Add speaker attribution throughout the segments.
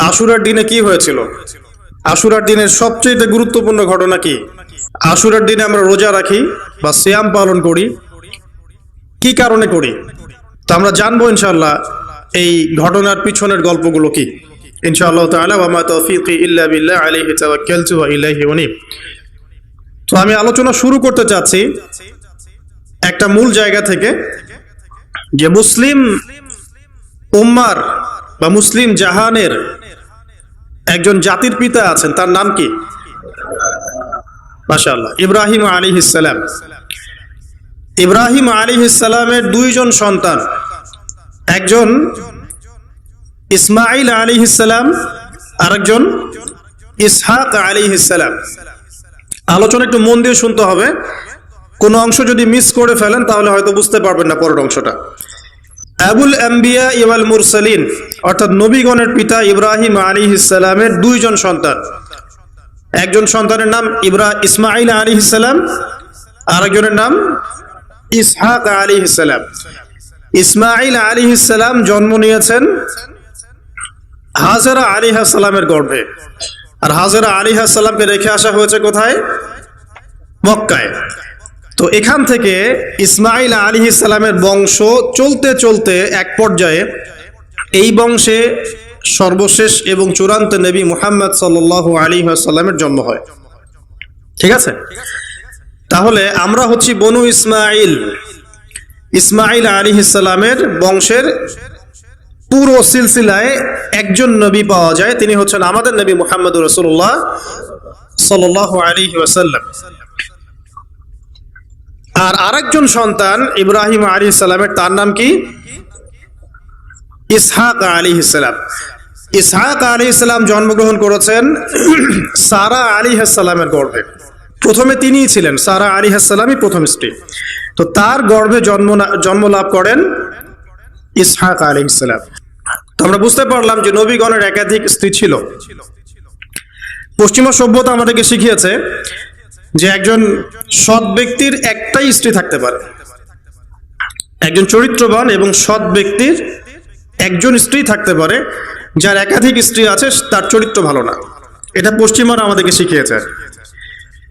Speaker 1: আশুরার দিনে কি হয়েছিল? আশুরার দিনের সবচেয়ে গুরুত্বপূর্ণ ঘটনা কি? আশুরার দিনে আমরা রোজা রাখি বা সিয়াম পালন করি, কি কারণে করি? তো আমরা জানবো ইনশাআল্লাহ এই ঘটনার পিছনের গল্পগুলো কি, ইনশাআল্লাহ তাআলা। ওয়া মা তাওফীকি ইল্লা বিল্লাহ আলাইহি তাওয়াক্কালতু ওয়া ইলাইহি উনীব। তো আমি আলোচনা শুরু করতে চাচ্ছি একটা মূল জায়গা থেকে, যে মুসলিম উম্মার বা মুসলিম জাহানের একজন জাতির পিতা আছেন, তার নাম কি? মাশাআল্লাহ, ইব্রাহিম আলাইহিস সালাম। ইব্রাহিম আলাইহিস সালামের দুইজন সন্তান, একজন ইসমাঈল আলাইহিস সালাম, আরেকজন ইসহাক আলাইহিস সালাম। আলোচনা একটু মন দিয়ে শুনতে হবে, কোন অংশ যদি মিস করে ফেলেন তাহলে হয়তো বুঝতে পারবেন না পরের অংশটা। আবুল আম্বিয়া ওয়াল মুরসালিন, অর্থাৎ নবীগণের পিতা ইব্রাহিম আলাইহিস সালামের দুইজন সন্তান, একজন সন্তানের নাম ইসমাঈল আলাইহিস সালাম, আরেকজনের নাম ইসহাক আলাইহিস সালাম। ইসমাঈল আলাইহিস সালাম জন্ম নিয়েছেন হাজেরা আলাইহিস সালামের গর্ভে, আর হাজেরা আলাইহিস সালামকে রেখে আসা হয়েছে কোথায়? মক্কায়। তো এখান থেকে ইসমাঈল আলাইহিস সালামের বংশ চলতে চলতে এক পর্যায়ে এই বংশে সর্বশেষ এবং চূড়ান্ত নবী মুহাম্মদ সাল্লাল্লাহু আলাইহি ওয়াসাল্লামের জন্ম হয়। ঠিক আছে, তাহলে আমরা হচ্ছি বনু ইসমাঈল। ইসমাঈল আলাইহিস সালামের বংশের পুরো সিলসিলায় একজন নবী পাওয়া যায়, তিনি হচ্ছেন আমাদের নবী মুহাম্মদুর রাসূলুল্লাহ সাল্লাল্লাহু আলাইহি ওয়াসাল্লাম। আর আরেকজন সন্তান ইব্রাহিম আলাইহিস সালামের, তার নাম কি? ইসহাক আলাইহিস সালাম। ইসহাক আলাইহিস সালাম জন্মগ্রহণ করেছেন সারা আলাইহিস সালামের গর্ভে। প্রথমে তিনিই ছিলেন, সারা আলাইহিস সালামই প্রথম স্ত্রী। তো তার গর্ভে জন্ম লাভ করেন ইসহাক আলাইহিস সালাম। তো আমরা বুঝতে পারলাম যে নবীগণের একাধিক স্ত্রী ছিল। পশ্চিমা সভ্যতা আমাদেরকে শিখিয়েছে যে একজন সৎ ব্যক্তির একটাই স্ত্রী থাকতে পারে। একজন চরিত্রবান এবং সৎ ব্যক্তির একজন স্ত্রী থাকতে পারে, যার একাধিক স্ত্রী আছে তার চরিত্র ভালো না। এটা পশ্চিমারা আমাদেরকে শিখিয়েছে।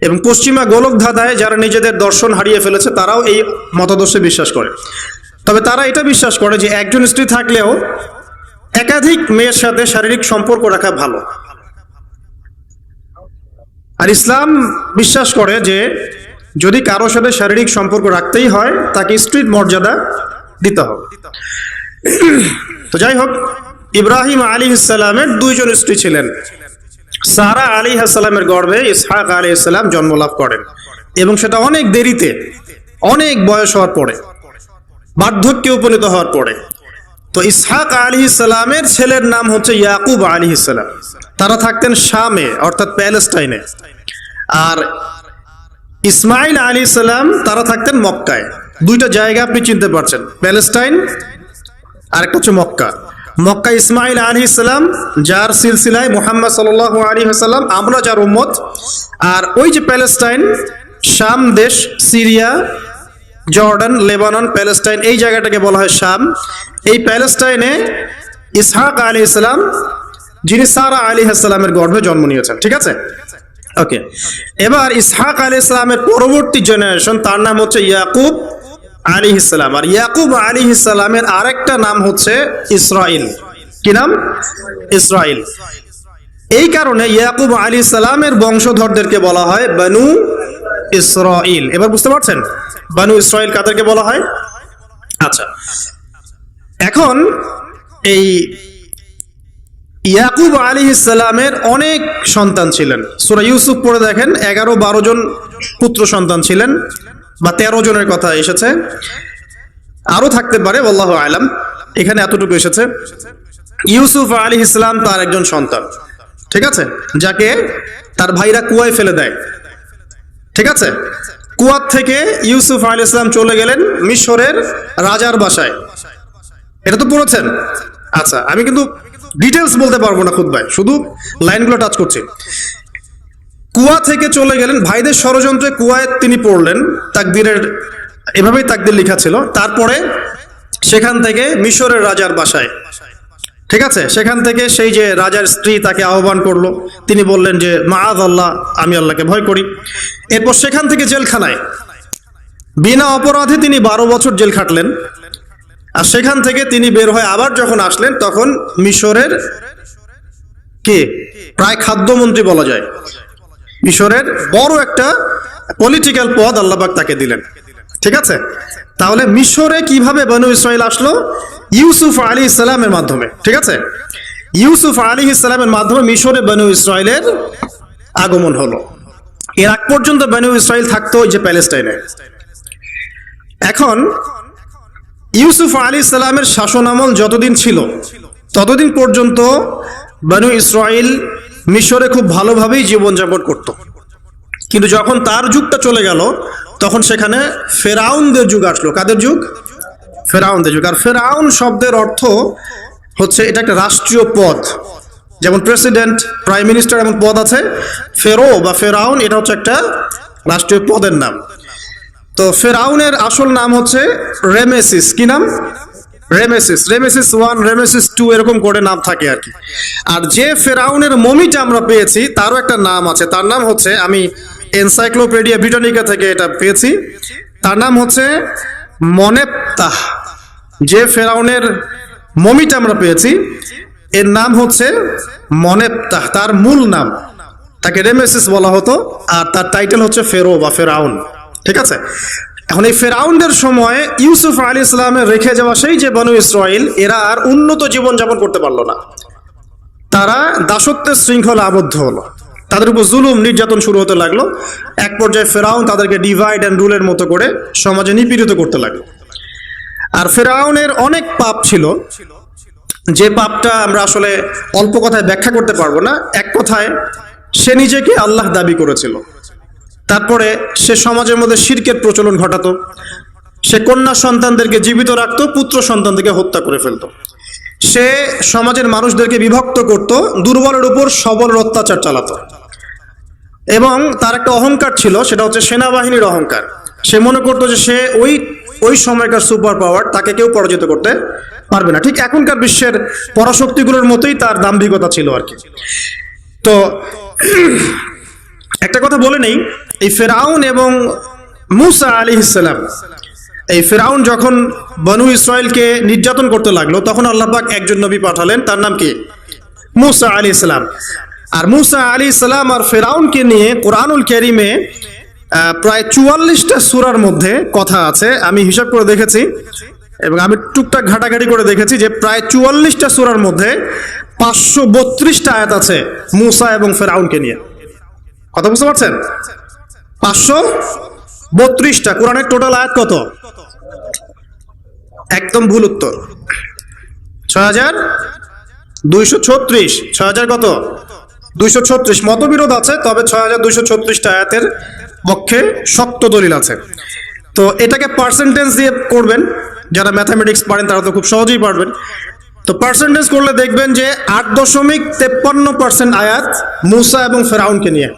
Speaker 1: এবং পশ্চিমা গোলক ধাঁধায় যারা নিজেদের দর্শন হারিয়ে ফেলেছে তারাও এই মতাদর্শে বিশ্বাস করে। তবে তারা এটা বিশ্বাস করে যে একজন স্ত্রী থাকলেও একাধিক মেয়ের সাথে শারীরিক সম্পর্ক রাখা ভালো। আর ইসলাম বিশ্বাস করে যে যদি কারো সাথে শারীরিক সম্পর্ক রাখতেই হয় তাকে স্ত্রীর মর্যাদা দিতে হবে। তো যাই হোক, ইব্রাহিম আলাইহিস সালামের দুইজন স্ত্রী ছিলেন। সারা আলাইহিস সালামের গর্ভে ইসহাক আলাইহিস সালাম জন্ম লাভ করেন, এবং সেটা অনেক দেরিতে, অনেক বয়স হওয়ার পরে, বার্ধক্যে উপনীত হওয়ার পরে। তো ইসহাক আলাইহিস সালামের ছেলের নাম হচ্ছে ইয়াকুব আলাইহিস সালাম। তারা থাকতেন শামে, অর্থাৎ প্যালেস্টাইনে। আর ইসমাঈল আলাইহিস সালাম তারা থাকতেন মক্কায়। দুইটা জায়গা আপনি চিনতে পারছেন, প্যালেস্টাইন আর একটা হচ্ছে মক্কা। মক্কা ইসমাঈল আলাইহিস সালাম, যার সিলসিলায় মুহাম্মদ সাল্লাল্লাহু আলাইহি ওয়াসাল্লাম, আমরা যার উম্মত। আর ওই যে প্যালেস্টাইন, শাম দেশ, সিরিয়া, জর্ডান, লেবানন, প্যালেস্টাইন, এই জায়গাটাকে বলা হয় শাম। এই প্যালেস্টাইনে ইসহাক আলাইহিস সালাম, যিনি সারা আলাইহিস সালামের গর্ভে জন্ম নিয়েছেন। ঠিক আছে, ওকে। এবার ইসহাক আলাইহিস সালামের পরবর্তী জেনারেশন, তার নাম হচ্ছে ইয়াকুব আলাইহিস সালাম। আর ইয়াকুব আলাইহিস সালামের আরেকটা নাম হচ্ছে ইসরাইল। কি নাম? ইসরাইল। এই কারণে ইয়াকুব আলাইহিস সালামের বংশধরদেরকে বলা হয় বনু ইসরাইল। এবার বুঝতে পারছেন বনু ইসরাইল কাদেরকে বলা হয়? আচ্ছা, এখন এই ইয়াকুব আলাইহিস সালামের অনেক সন্তান ছিলেন। সূরা ইউসুফ পড়ে দেখেন, 11-12 জন পুত্র সন্তান ছিলেন, বা 13 জনের কথা এসেছে, আরো থাকতে পারে, আল্লাহু আ'লাম। এখানে এতটুকু এসেছে। ইউসুফ আলাইহিস সালাম তার একজন সন্তান, ঠিক আছে, যাকে তার ভাইরা কুয়ায় ফেলে দেয়। ঠিক আছে, কুয়ার থেকে ইউসুফ আলাইহিস সালাম চলে গেলেন মিশরের রাজার বাসায়। এটা তো পড়েছেন। আচ্ছা, আমি কিন্তু ডিটেলস বলতে পারবো না খুতবায়, শুধু লাইনগুলো টাচ করছি। কুয়া থেকে চলে গেলেন, ভাইদের ষড়যন্ত্রে কুয়ায় তিনি পড়লেন। তাকদীরের এভাবেই তাকদীর লেখা ছিল। তারপরে সেখান থেকে মিশরের রাজার বাসায় ঠিক আছে, সেখান থেকে সেই যে রাজার স্ত্রী তাকে আহ্বান করলো, তিনি বললেন যে মাআযাল্লাহ, আমি আল্লাহকে ভয় করি। এরপর সেখান থেকে জেলখানায় বিনা অপরাধে তিনি 12 বছর জেল খাটলেন। আর সেখান থেকে তিনি বের হয়ে আবার যখন আসলেন, তখন মিশরের কে প্রায় খাদ্যমন্ত্রী বলা যায়, মিশরের বড় একটা পলিটিক্যাল পদ আল্লাহ পাক তাকে দিলেন। ঠিক আছে, তাহলে মিশরে কিভাবে বনু ইসরাইল আসলো? ইউসুফ আলাইহিস সালামের মাধ্যমে। ঠিক আছে, ইউসুফ আলাইহিস সালামের মাধ্যমে মিশরে বনু ইসরাইলের আগমন হলো। এর আগ পর্যন্ত বনু ইসরাইল থাকতো ওই যে প্যালেস্টাইনে। এখন ইউসুফ আলাইহিস সালামের শাসন আমল যতদিন ছিল ততদিন পর্যন্ত বনু ইসরাইল মিশরে খুব ভালোভাবেই জীবনযাপন করত। কিন্তু যখন তার যুগটা চলে গেল, তখন সেখানে ফেরাউনদের যুগ আসলো। কাদের যুগ? ফেরাউনদের যুগ। আর ফেরাউন শব্দের অর্থ হচ্ছে এটা একটা রাষ্ট্রীয় পদ, যেমন প্রেসিডেন্ট, প্রাইম মিনিস্টার এমন পদ আছে। ফেরো বা ফেরাউন এটা হচ্ছে একটা রাষ্ট্রীয় পদের নাম। তো ফেরাউনের আসল নাম হচ্ছে রেমেসিস। কি নাম? রেমেসিস। রেমেসিস 1, রেমেসিস 2 এরকম করে নাম থাকে আর কি। আর যে ফেরাউনের মমিটা আমরা পেয়েছি তারও একটা নাম আছে। তার নাম হচ্ছে, আমি এনসাইক্লোপিডিয়া ব্রিটানিকা থেকে এটা পেয়েছি, তার নাম হচ্ছে মনেপ্তাহ। যে ফেরাউনের মমিটা আমরা পেয়েছি এর নাম হচ্ছে মনেপ্তাহ। তার মূল নাম, তাকে রেমেসিস বলা হতো, আর তার টাইটেল হচ্ছে ফেরো বা ফেরাউন। ঠিক আছে, এখন এই ফেরাউনদের সময় ইউসুফ আলাইহিস সালামের রেখে যাওয়া সেই যে বনু ইসরাইল, এরা আর উন্নত জীবন যাপন করতে পারলো না। তারা দাসত্বের শৃঙ্খলা আবদ্ধ হলো, তাদের উপর জুলুম নির্যাতন শুরু হতে লাগলো। এক পর্যায়ে ফেরাউন তাদেরকে ডিভাইড অ্যান্ড রুলের মতো করে সমাজে নিপীড়িত করতে লাগলো। আর ফেরাউনের অনেক পাপ ছিল, যে পাপটা আমরা আসলে অল্প কথায় ব্যাখ্যা করতে পারবো না। এক কথায়, সে নিজেকে আল্লাহ দাবি করেছিল। তারপরে সে সমাজের মধ্যে শিরকের প্রচলন ঘটাতো। সে কন্যা সন্তানদেরকে জীবিত রাখতো, পুত্র সন্তানদেরকে হত্যা করে ফেলতো। সে সমাজের মানুষদেরকে বিভক্ত করত, দুর্বলের উপর সবলের অত্যাচার চালাতো। এবং তার একটা অহংকার ছিল, সেটা হচ্ছে সেনাবাহিনীর অহংকার। সে মনে করতো যে সে ওই সময়কার সুপার পাওয়ার, তাকে কেউ পরাজিত করতে পারবে না। ঠিক এখনকার বিশ্বের পরাশক্তিগুলোর মতোই তার দাম্ভিকতা ছিল আর কি। তো একটা কথা বলে নেই, এই ফেরাউন এবং মূসা আলাইহিস সালাম, এই ফেরাউন যখন বনু ইসরাইলকে নির্যাতন করতে লাগলো, তখন আল্লাহ পাক একজন নবী পাঠালেন, তার নাম কি? মূসা আলাইহিস সালাম। আর মূসা আলাইহিস সালাম আর ফেরাউনকে নিয়ে কোরআনুল কারীমে প্রায় 44টা সূরার মধ্যে কথা আছে। আমি হিসাব করে দেখেছি এবং আমি টুকটাক ঘাটাঘাটি করে দেখেছি যে প্রায় 44টা সূরার মধ্যে 532টা আয়াত আছে মূসা এবং ফেরাউনকে নিয়ে। কথা বুঝতে পারছেন? 532টা। কোরআনের টোটাল আয়াত কত? একদম ভুল উত্তর, 6236। 6000 কত? 236। মতবিরোধ আছে, তবে 6236টা আয়াতের পক্ষে শক্ত দলিল আছে। তো এটাকে পার্সেন্টেজ দিয়ে করবেন, যারা ম্যাথামেটিক্স পারেন তারা তো খুব সহজেই পারবেন। তো পার্সেন্টেজ করলে দেখবেন যে 8.53% আয়াত মূসা এবং ফেরাউনকে নিয়ে।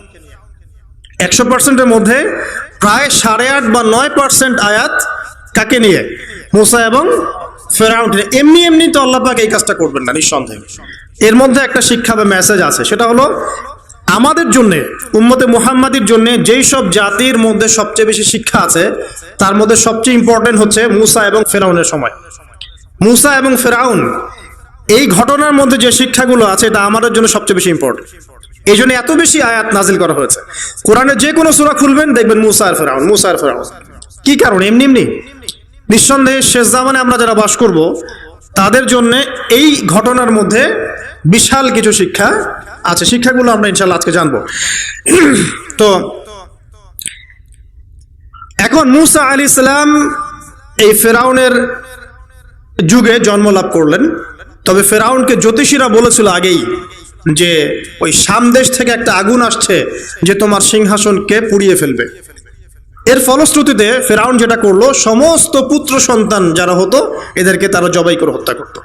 Speaker 1: 100%-এর মধ্যে প্রায় 8.5 বা 9% আয়াত কাকে নিয়ে? মূসা এবং ফেরাউনকে নিয়ে। এমনি এমনি তো আল্লাহ পাক এই কাজটা করবেন না, নিঃসন্দেহে। এর মধ্যে একটা শিক্ষা বা মেসেজ আছে, সেটা হলো আমাদের জন্য, উম্মতে মুহাম্মাদির জন্য যেই সব জাতির মধ্যে সবচেয়ে বেশি শিক্ষা আছে, তার মধ্যে সবচেয়ে ইম্পর্টেন্ট হচ্ছে মূসা এবং ফেরাউনের সময়। মূসা এবং ফেরাউন, এই ঘটনার মধ্যে যে শিক্ষাগুলো আছে, এটা আমাদের জন্য সবচেয়ে বেশি ইম্পর্টেন্ট। এই জন্য এত বেশি আয়াত নাজিল করা হয়েছে। কোরআনের যে কোনো সূরা খুলবেন দেখবেন মূসা আর ফেরাউন, মূসা আর ফেরাউন। কি কারণ? এমনি এমনি? নিঃসন্দেহে শেষ জামানে আমরা যারা বাস করব, তাদের জন্য এই ঘটনার মধ্যে বিশাল কিছু শিক্ষা আছে। শিক্ষাগুলো আমরা ইনশাআল্লাহ আজকে জানবো। তো এখন মূসা আলাইহিস সালাম এই ফেরাউনের যুগে জন্ম লাভ করলেন। তবে ফেরাউনকে জ্যোতিষীরা বলেছিল আগেই যে ওই শাম দেশ থেকে একটা আগুন আসছে যে তোমার সিংহাসনকে পুড়িয়ে ফেলবে। এর ফলশ্রুতিতে ফেরাউন যেটা করলো, সমস্ত পুত্র সন্তান যারা হতো এদেরকে তারা জবাই করে হত্যা করত।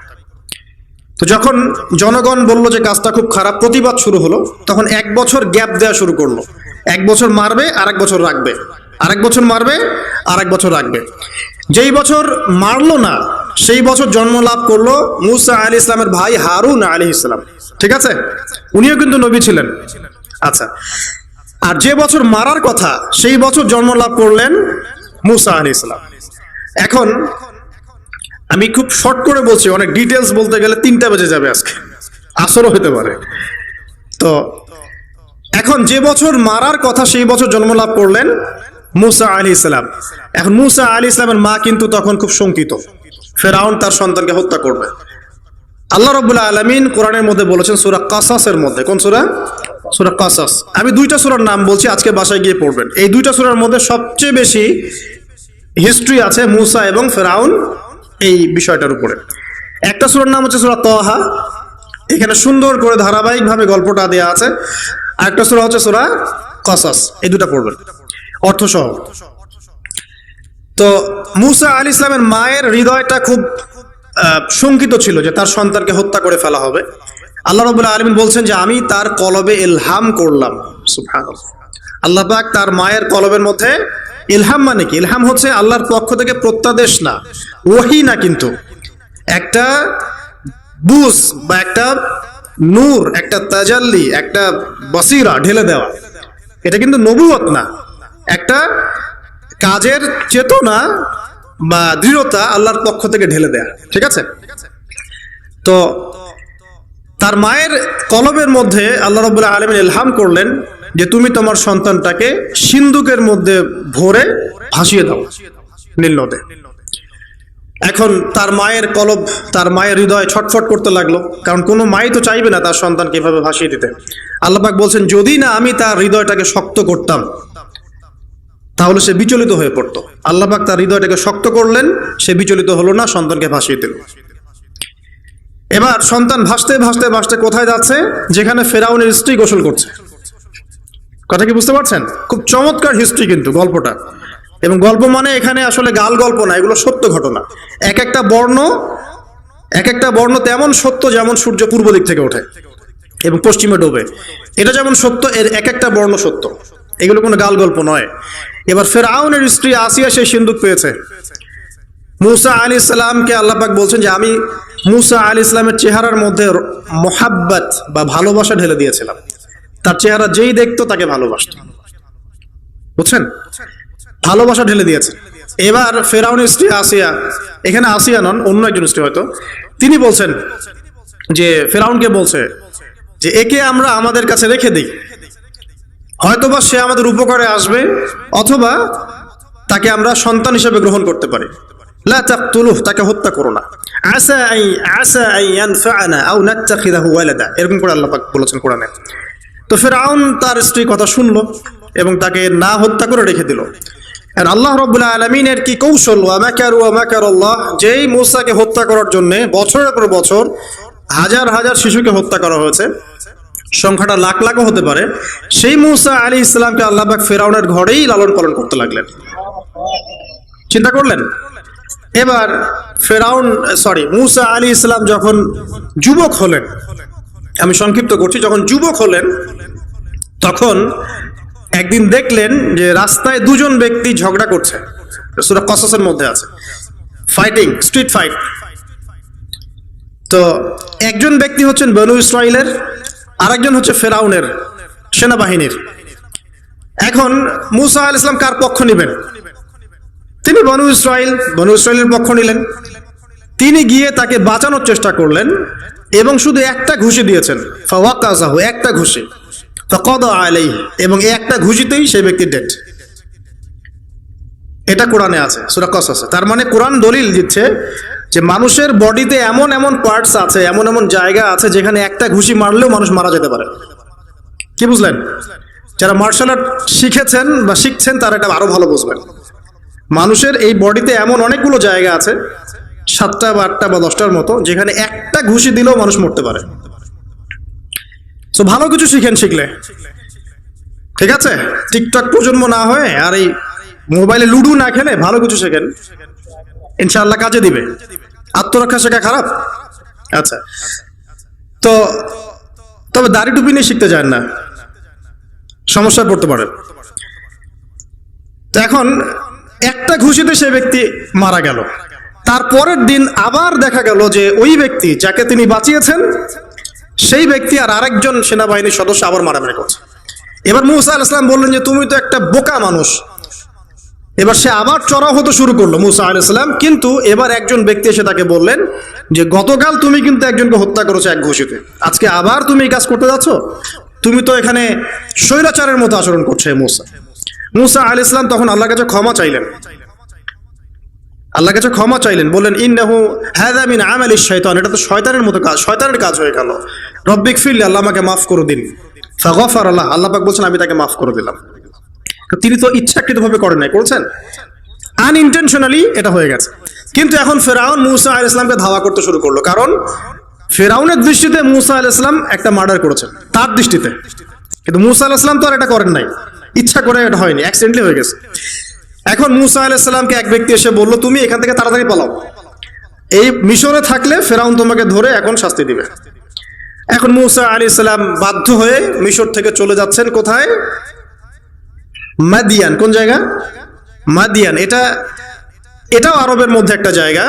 Speaker 1: তো যখন জনগণ বলল যে কাজটা খুব খারাপ, প্রতিবাদ শুরু হলো, তখন 1 বছর গ্যাপ দেওয়া শুরু করলো। 1 বছর মারবে, আর 1 বছর রাখবে, আর 1 বছর মারবে, আর 1 বছর রাখবে। যেই বছর মারলো না সেই বছর জন্ম লাভ করলো মুসা আলাইহিস সালামের ভাই হারুন আলাইহিস সালাম। ঠিক আছে, উনিও কিন্তু নবী ছিলেন। আচ্ছা, আর যে বছর মারার কথা সেই বছর জন্ম লাভ করলেন মুসা আলাইহিস সালাম। এখন আমি খুব শর্ট করে বলছি, অনেক ডিটেলস বলতে গেলে 3টা বেজে যাবে, আজকে আসরও হতে পারে। তো এখন যে বছর মারার কথা সেই বছর জন্ম লাভ করলেন মুসা আলাইহিস সালাম। এখন মুসা আলাইহিস সালামের মা কিন্তু তখন খুব শঙ্কিত, ফেরাউন তার সন্তানকে হত্যা করবে। আল্লাহ রাব্বুল আলামিন কোরআনের মধ্যে বলেছেন সূরা কাসাসের মধ্যে, কোন সূরা? সূরা কাসাস। আমি 2টা সূরার নাম বলছি, আজকে বাসায় গিয়ে পড়বেন। এই 2টা সূরার মধ্যে সবচেয়ে বেশি হিস্ট্রি আছে মুসা এবং ফেরাউন এই বিষয়টার উপরে। একটা সূরার নাম হচ্ছে সূরা তাহা, এখানে সুন্দর করে ধারাবাহিকভাবে গল্পটা দেয়া আছে। আর একটা সূরা হচ্ছে সূরা কাসাস, এই 2টা পড়বেন অর্থ সহ। তো মুসা আলাইহিস সালামের মায়ের হৃদয়টা খুব শঙ্কিত ছিল যে তার সন্তানকে হত্যা করে ফেলা হবে। আল্লাহ রাব্বুল আলামিন বলছেন যে আমি তার কলবে ইলহাম করলাম। সুবহানাল্লাহ, আল্লাহ পাক তার মায়ের কলবের মধ্যে ইলহাম, মানে কি? ইলহাম হচ্ছে আল্লাহর পক্ষ থেকে প্রত্যাদেশ না, ওহী না, কিন্তু একটা বুঝ বা একটা নূর, একটা তাজাল্লি, একটা বসিরা ঢেলে দেওয়া। এটা কিন্তু নবুয়ত না, একটা কাজের চেতনা বা দৃঢ়তা আল্লাহর পক্ষ থেকে ঢেলে দেয়া। ঠিক আছে, তো তার মায়ের কলবের মধ্যে আল্লাহ রাব্বুল আলামিন ইলহাম করলেন যে তুমি তোমার সন্তানটাকে সিন্ধুকের মধ্যে ভরে ভাসিয়ে দাও নীল নদে। এখন তার মায়ের কলব, তার মায়ের হৃদয় ছটফট করতে লাগলো, কারণ কোনো মাই তো চাইবে না তার সন্তানকে এভাবে ভাসিয়ে দিতে। আল্লাহ পাক বলছেন যদি না আমি তার হৃদয়টাকে শক্ত করতাম তাহলে সে বিচলিত হয়ে পড়তো। আল্লাহ পাক তার হৃদয়টাকে শক্ত করলেন, সে বিচলিত হলো না, সন্তানকে ভাসিয়ে দিল। এবার সন্তান ভাসতে ভাসতে ভাসতে কোথায় যাচ্ছে? যেখানে ফেরাউনের স্ত্রী গোসল করছে। কথা কি বুঝতে পারছেন? খুব চমৎকার হিস্ট্রি কিন্তু গল্পটা। এবং গল্প মানে এখানে আসলে গাল গল্প না, এগুলো সত্য ঘটনা। এক একটা বর্ণ তেমন সত্য যেমন সূর্য পূর্ব দিক থেকে ওঠে এবং পশ্চিমে ডোবে, এটা যেমন সত্য, এর এক একটা বর্ণ সত্য। এগুলো কোনো গাল গল্প নয়। এবার ফেরাউনের স্ত্রী আসিয়া সেই সিন্দুক পেয়েছে। মুসা আলাইহিস সালামকে আল্লাহ পাক বলছেন যে আমি মুসা আলাইহিস সালামের চেহারার মধ্যে মোহাব্বত বা ভালোবাসা ঢেলে দিয়েছিলাম। তার চেহারা যেই দেখতো তাকে ভালোবাসত। বুঝছেন? ভালোবাসা ঢেলে দিয়েছে। এবার ফেরাউনের স্ত্রী আসিয়া, এখানে আসিয়া নন, অন্য একজন স্ত্রী হয়তো, তিনি বলছেন যে ফেরাউনকে বলছে যে একে আমরা আমাদের কাছে রেখে দিই, হয়তোবা সে আমাদের উপকারে আসবে, অথবা তাকে আমরা সন্তান হিসেবে গ্রহণ করতে পারি। লা তাকতুলুহু, তাকে হত্যা করো না। আসা আন ইয়ানফা'না আও নাত্তাখিযাহু ওয়ালাদা, এরকম করে আল্লাহ পাক বলেছেন কোরআনে। তো ফেরাউন তার স্ত্রীর কথা শুনলো এবং তাকে না হত্যা করে রেখে দিল। আর আল্লাহ রাব্বুল আলামিনের কি কৌশল! ওয়া মাকারু ওয়া মাকারাল্লাহ, যেই মূসাকে হত্যা করার জন্য বছরের পর বছর হাজার হাজার শিশুকে হত্যা করা হয়েছে, সংখ্যাটা লাখ লাখও হতে পারে, সেই মূসা আলাইহিস সালামকে আল্লাহ পাক ফেরাউনের ঘরেই লালন পালন করতে লাগলেন। চিন্তা করলেন? এবার মূসা আলাইহিস সালাম যখন যুবক হলেন, আমি সংক্ষিপ্ত করছি, যখন যুবক হলেন তখন একদিন দেখলেন যে রাস্তায় দুজন ব্যক্তি ঝগড়া করছে। সূরা কসসের মধ্যে আছে, ফাইটিং, স্ট্রিট ফাইট। তো একজন ব্যক্তি হচ্ছেন বনু ইসরাইলের, আরেকজন হচ্ছে ফেরাউনের সেনাবাহিনীর। এখন মূসা আলাইহিস সালাম কার পক্ষ নেবেন? তিনি বনু ইসরাইলের পক্ষ নিলেন। তিনি গিয়ে তাকে বাঁচানোর চেষ্টা করলেন এবং শুধু একটা ঘুষি দিয়েছেন, ফাওয়াকাযাহু, একটা ঘুষি, ফাকাদা আলাইহি, এবং এই একটা ঘুষিতেই সেই ব্যক্তি ডেড। এটা কোরআনে আছে সূরা কসসে। তার মানে কোরআন দলিল দিচ্ছে যে মানুষের বডিতে এমন এমন পার্টস আছে, এমন এমন জায়গা আছে যেখানে একটা ঘুষি মারলেও মানুষ মারা যেতে পারে। কি বুঝলেন? যারা মার্শাল আর্ট শিখেছেন বা শিখছেন তারা এটা আরো ভালো বুঝবেন। মানুষের এই বডিতে এমন অনেকগুলো জায়গা আছে, 7টা বা 8টা বা 10টার মতো, যেখানে একটা ঘুষি দিলেও মানুষ মরতে পারে। তো ভালো কিছু শিখেন, শিখলে ঠিক আছে, টিকটক প্রজন্ম না হয়ে আর এই মোবাইলে লুডু না খেলে ভালো কিছু শেখেন, ইনশাআল্লাহ কাজে দিবে। আত্মরক্ষা শেখা খারাপ? আচ্ছা, তো তবে দাড়ি টুপি নিয়ে শিখতে চান না, সমস্যায় পড়তে পারেন। তো এখন একটা ঘুষিতে সে ব্যক্তি মারা গেল। তারপরের দিন আবার দেখা গেল যে ওই ব্যক্তি যাকে তিনি বাঁচিয়েছেন সেই ব্যক্তি আর আরেকজন সেনাবাহিনীর সদস্য আবার মারামারি করছে। এবার মূসা আলাইহিস সালাম বললেন যে তুমি তো একটা বোকা মানুষ। এবার সে আবার চড়াও হতে শুরু করলো মূসা আলাইহিস সালাম, কিন্তু এবার একজন ব্যক্তি এসে তাকে বললেন যে গতকাল তুমি কিন্তু একজনকে হত্যা করেছো এক ঘুষিতে, আজকে আবার তুমি এই কাজ করতে যাচ্ছ, তুমি তো এখানে স্বৈরাচারের মতো আচরণ করছে মূসা। মূসা আলাইহিস সালাম তখন আল্লাহর কাছে ক্ষমা চাইলেন, আল্লাহর কাছে ক্ষমা চাইলেন, বললেন ইন্নাহু হাযা মিন আমালিশ শাইতান, এটা তো শয়তানের মতো কাজ, শয়তানের কাজ হয়ে গেল। রব্বিক ফিরলি, আল্লাহ আমাকে মাফ করে দিন। ফাগফার আল্লাহ, আল্লাহ পাক বলছেন আমি তাকে মাফ করে দিলাম। তিনি তো ইচ্ছাকৃতভাবে করেন নাই, করেছেন আনইনটেনশনালি, এটা হয়ে গেছে। কিন্তু এখন ফেরাউন মূসা আলাইহিস সালামকে ধাওয়া করতে শুরু করলো, কারণ ফেরাউনের দৃষ্টিতে মূসা আলাইহিস সালাম একটা মার্ডার করেছেন তার দৃষ্টিতে, কিন্তু মূসা আলাইহিস সালাম তো আর এটা করেন নাই, ইচ্ছা করে এটা হয়নি, অ্যাক্সিডেন্টলি হয়ে গেছে। এখন মূসা আলাইহিস সালামকে এক ব্যক্তি এসে বলল তুমি এখান থেকে তাড়াতাড়ি পালাও, এই মিশরে থাকলে ফেরাউন তোমাকে ধরে এখন শাস্তি দিবে। এখন মূসা আলাইহিস সালাম বাধ্য হয়ে মিশর থেকে চলে যাচ্ছেন কোথায়? মাদিয়ান। কোন জায়গা? মাদিয়ান। এটাও আরবের মধ্যে একটা জায়গা,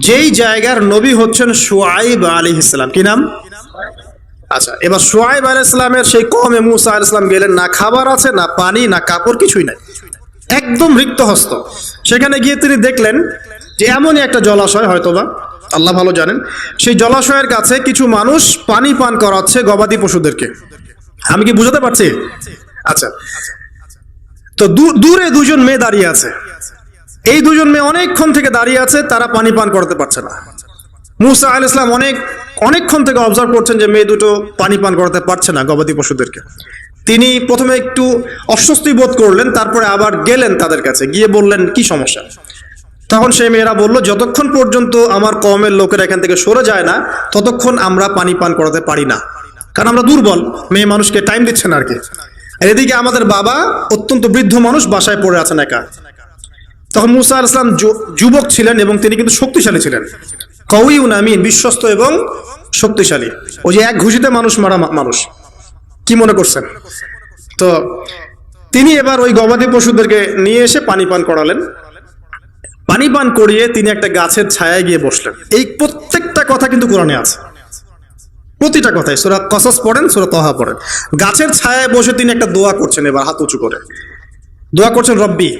Speaker 1: যেই জায়গার নবী হচ্ছেন শুআইব আলাইহিস সালাম। কি নাম? আচ্ছা, এবার শুআইব আলাইহিস সালামের সেই কওমে মূসা আলাইহিস সালাম গেলেন, না খাবার আছে, না পানি, না কাপড়, কিছুই নাই, একদম রিক্ত হস্ত। সেখানে গিয়ে তিনি দেখলেন যে এমনই একটা জলাশয়, হয়তোবা আল্লাহ ভালো জানেন, সেই জলাশয়ের কাছে কিছু মানুষ পানি পান করাচ্ছে গবাদি পশুদেরকে। আমি কি বুঝাতে পারছি? আচ্ছা, তো দূরে দুজন মেয়ে দাঁড়িয়ে আছে, এই দুজন মেয়ে অনেকক্ষণ থেকে দাঁড়িয়ে আছে, তারা পানি পান করতে পারছে না। মূসা আলাইহিস সালাম অনেকক্ষণ থেকে অবজার্ভ করছেন যে মেয়ে দুটো পানি পান করতে পারছে না গবাদি পশুদেরকে। তিনি প্রথমে একটু অস্বস্তি বোধ করলেন, তারপরে আবার গেলেন তাদের কাছে, গিয়ে বললেন কি সমস্যা। তখন সেই মেয়েরা বলল যতক্ষণ পর্যন্ত আমার কওমের লোকেরা এখান থেকে সরে যায় না ততক্ষণ আমরা পানি পান করাতে পারি না, কারণ আমরা দুর্বল, মেয়ে মানুষকে টাইম দিচ্ছে না আর কি। আর এদিকে আমাদের বাবা অত্যন্ত বৃদ্ধ মানুষ, বাসায় পড়ে আছেন একা। তখন মূসা আলাইহিস সালাম যুবক ছিলেন এবং তিনি কিন্তু শক্তিশালী ছিলেন, কওয়িউন আমিন, বিশ্বস্ত এবং শক্তিশালী। ওই যে এক ঘুষিতে মানুষ মারা মানুষ, কি মনে করছেন? তো তিনি এবার ওই গবাদি পশুদেরকে নিয়ে এসে পানি পান করালেন। পানি পান করিয়ে তিনি একটা গাছের ছায়ায় গিয়ে বসলেন। এই প্রত্যেকটা কথা কিন্তু কোরআনে আছে, প্রতিটা কথাই। সূরা কসস পড়েন, সূরা তাহা পড়েন। গাছের ছায়ায় বসে তিনি একটা দোয়া করছেন, এবার হাত উঁচু করে দোয়া করছেন, রব্বি,